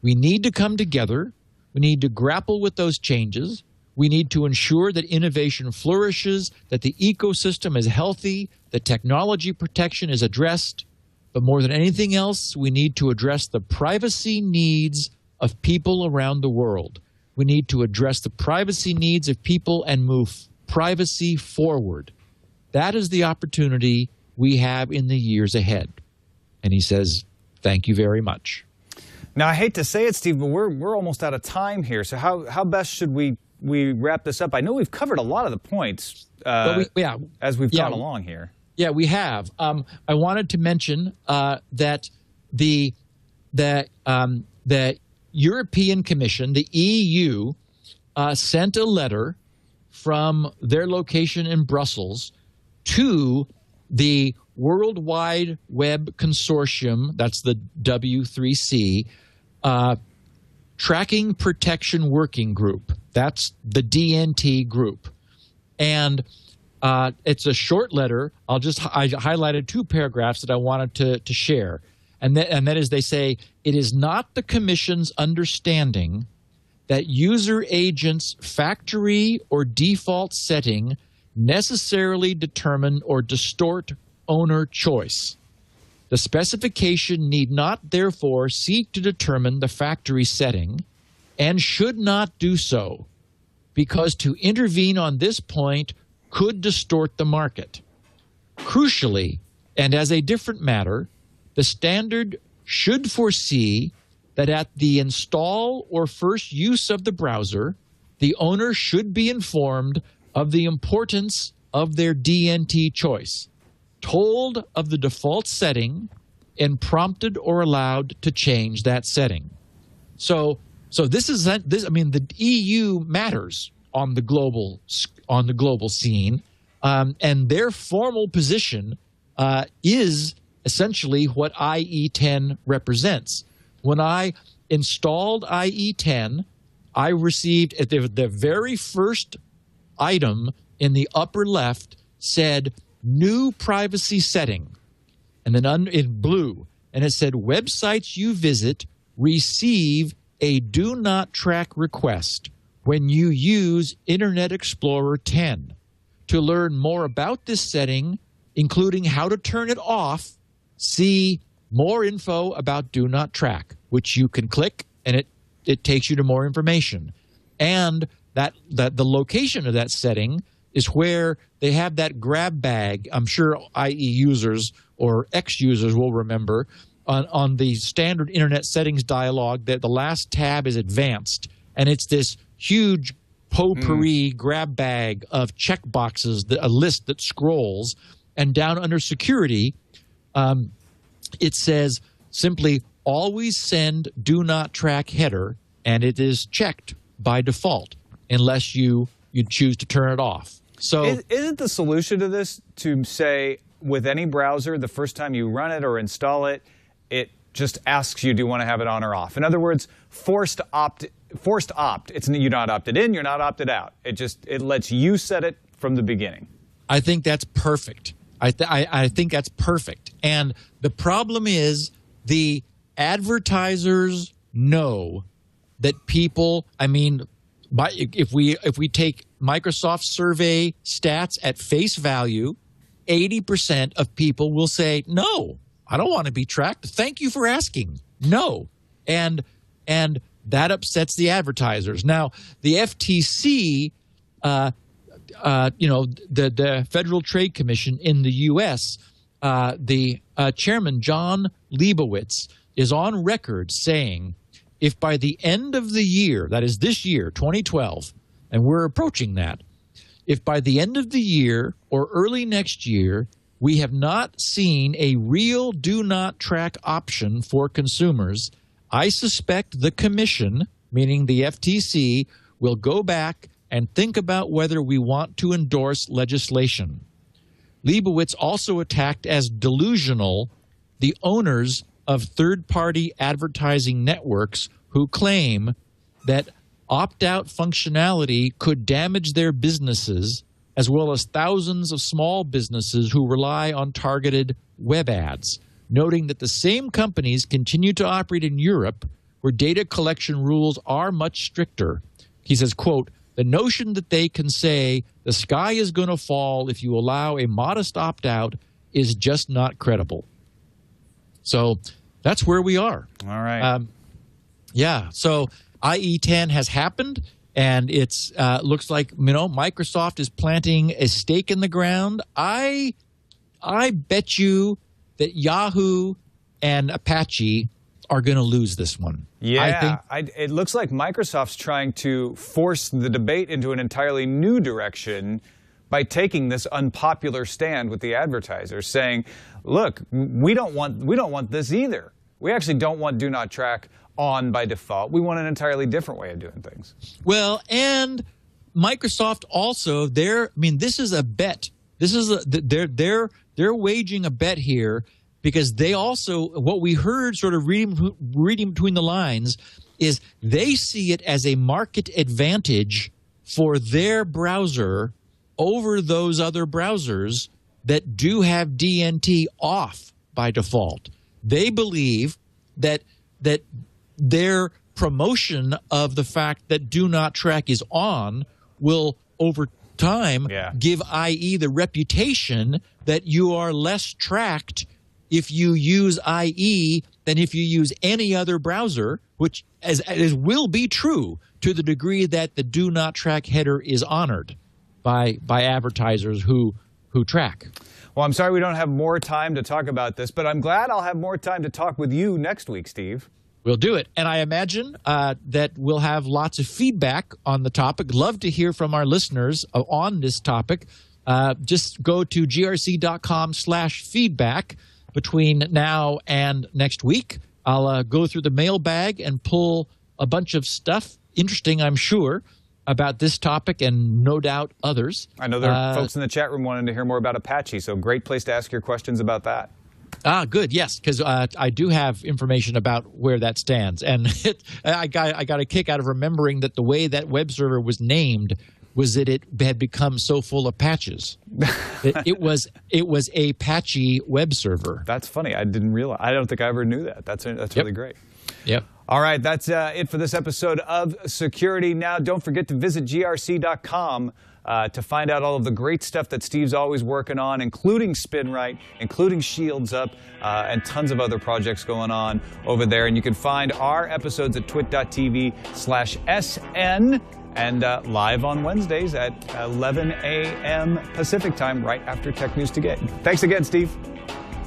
We need to come together. We need to grapple with those changes. We need to ensure that innovation flourishes, that the ecosystem is healthy, that technology protection is addressed. But more than anything else, we need to address the privacy needs of people around the world. We need to address the privacy needs of people and move privacy forward. That is the opportunity we have in the years ahead. And he says, thank you very much. Now, I hate to say it, Steve, but we're almost out of time here. So how best should we wrap this up? I know we've covered a lot of the points as we've gone along here. Yeah, we have. I wanted to mention that the European Commission, the EU, sent a letter from their location in Brussels to the World Wide Web Consortium, that's the W3C, Tracking Protection Working Group. That's the DNT group. And it's a short letter. I highlighted 2 paragraphs that I wanted to share. And that is, they say, it is not the Commission's understanding that user agents' factory or default setting necessarily determine or distort owner choice. The specification need not, therefore, seek to determine the factory setting and should not do so, because to intervene on this point could distort the market. Crucially, and as a different matter, the standard should foresee that at the install or first use of the browser, the owner should be informed of the importance of their DNT choice, told of the default setting, and prompted or allowed to change that setting. So this is this. I mean, the EU matters on the global scene, and their formal position is essentially what IE10 represents. When I installed IE10, I received at the very first item in the upper left said new privacy setting, and then in blue, and it said websites you visit receive a do not track request when you use Internet Explorer 10. To learn more about this setting, including how to turn it off, see more info about do not track, which you can click and it takes you to more information. And that the location of that setting is where they have that grab bag. I'm sure IE users or ex-users will remember on the standard internet settings dialog that the last tab is advanced, and it's this huge potpourri grab bag of checkboxes, a list that scrolls, and down under security, it says simply always send do not track header, and it is checked by default unless you choose to turn it off. So isn't the solution to this to say with any browser, the first time you run it or install it, it just asks you, do you want to have it on or off? In other words, forced opt. It's you're not opted in, you're not opted out. It lets you set it from the beginning. I think that's perfect. I think that's perfect. And the problem is the advertisers know that people, I mean, if we take Microsoft survey stats at face value, 80% of people will say, no, I don't want to be tracked. Thank you for asking. No. And that upsets the advertisers. Now, the FTC, the Federal Trade Commission in the U.S., the chairman, John Leibowitz, is on record saying if by the end of the year, that is this year, 2012, and we're approaching that, if by the end of the year or early next year, we have not seen a real do not track option for consumers, I suspect the commission, meaning the FTC, will go back and think about whether we want to endorse legislation. Leibowitz also attacked as delusional the owners of third-party advertising networks who claim that opt-out functionality could damage their businesses, as well as thousands of small businesses who rely on targeted web ads, noting that the same companies continue to operate in Europe, where data collection rules are much stricter. He says, quote, the notion that they can say the sky is going to fall if you allow a modest opt-out is just not credible. So that's where we are. All right. Yeah. So IE10 has happened, and it's looks like Microsoft is planting a stake in the ground. I bet you that Yahoo and Apache are going to lose this one. Yeah, it looks like Microsoft's trying to force the debate into an entirely new direction by taking this unpopular stand with the advertisers, saying, "Look, we don't want this either. We actually don't want do not track on by default. We want an entirely different way of doing things." Well, and Microsoft also, this is a bet. This is they're waging a bet here, because they also, what we heard sort of reading between the lines, is they see it as a market advantage for their browser over those other browsers that do have DNT off by default. They believe that their promotion of the fact that do not track is on will, over time, give IE the reputation that you are less tracked if you use IE than if you use any other browser, which as will be true to the degree that the do not track header is honored by advertisers who track. Well, I'm sorry we don't have more time to talk about this, but I'm glad I'll have more time to talk with you next week, Steve. We'll do it. And I imagine that we'll have lots of feedback on the topic. Love to hear from our listeners on this topic. Just go to grc.com/feedback between now and next week. I'll go through the mailbag and pull a bunch of stuff, interesting, I'm sure, about this topic and no doubt others. I know there are folks in the chat room wanting to hear more about Apache, so great place to ask your questions about that. Good, yes, because I do have information about where that stands. And I got a kick out of remembering that the way that web server was named was that it had become so full of patches. it was a patchy web server. That's funny. I didn't realize. I don't think I ever knew that. That's really great. Yep. All right, that's it for this episode of Security Now. Don't forget to visit grc.com to find out all of the great stuff that Steve's always working on, including Spinrite, including Shields Up, and tons of other projects going on over there. And you can find our episodes at twit.tv/SN. And live on Wednesdays at 11 a.m. Pacific time, right after Tech News to Get. Thanks again, Steve.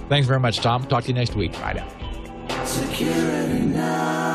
Thanks very much, Tom. Talk to you next week. Bye now. Security Now.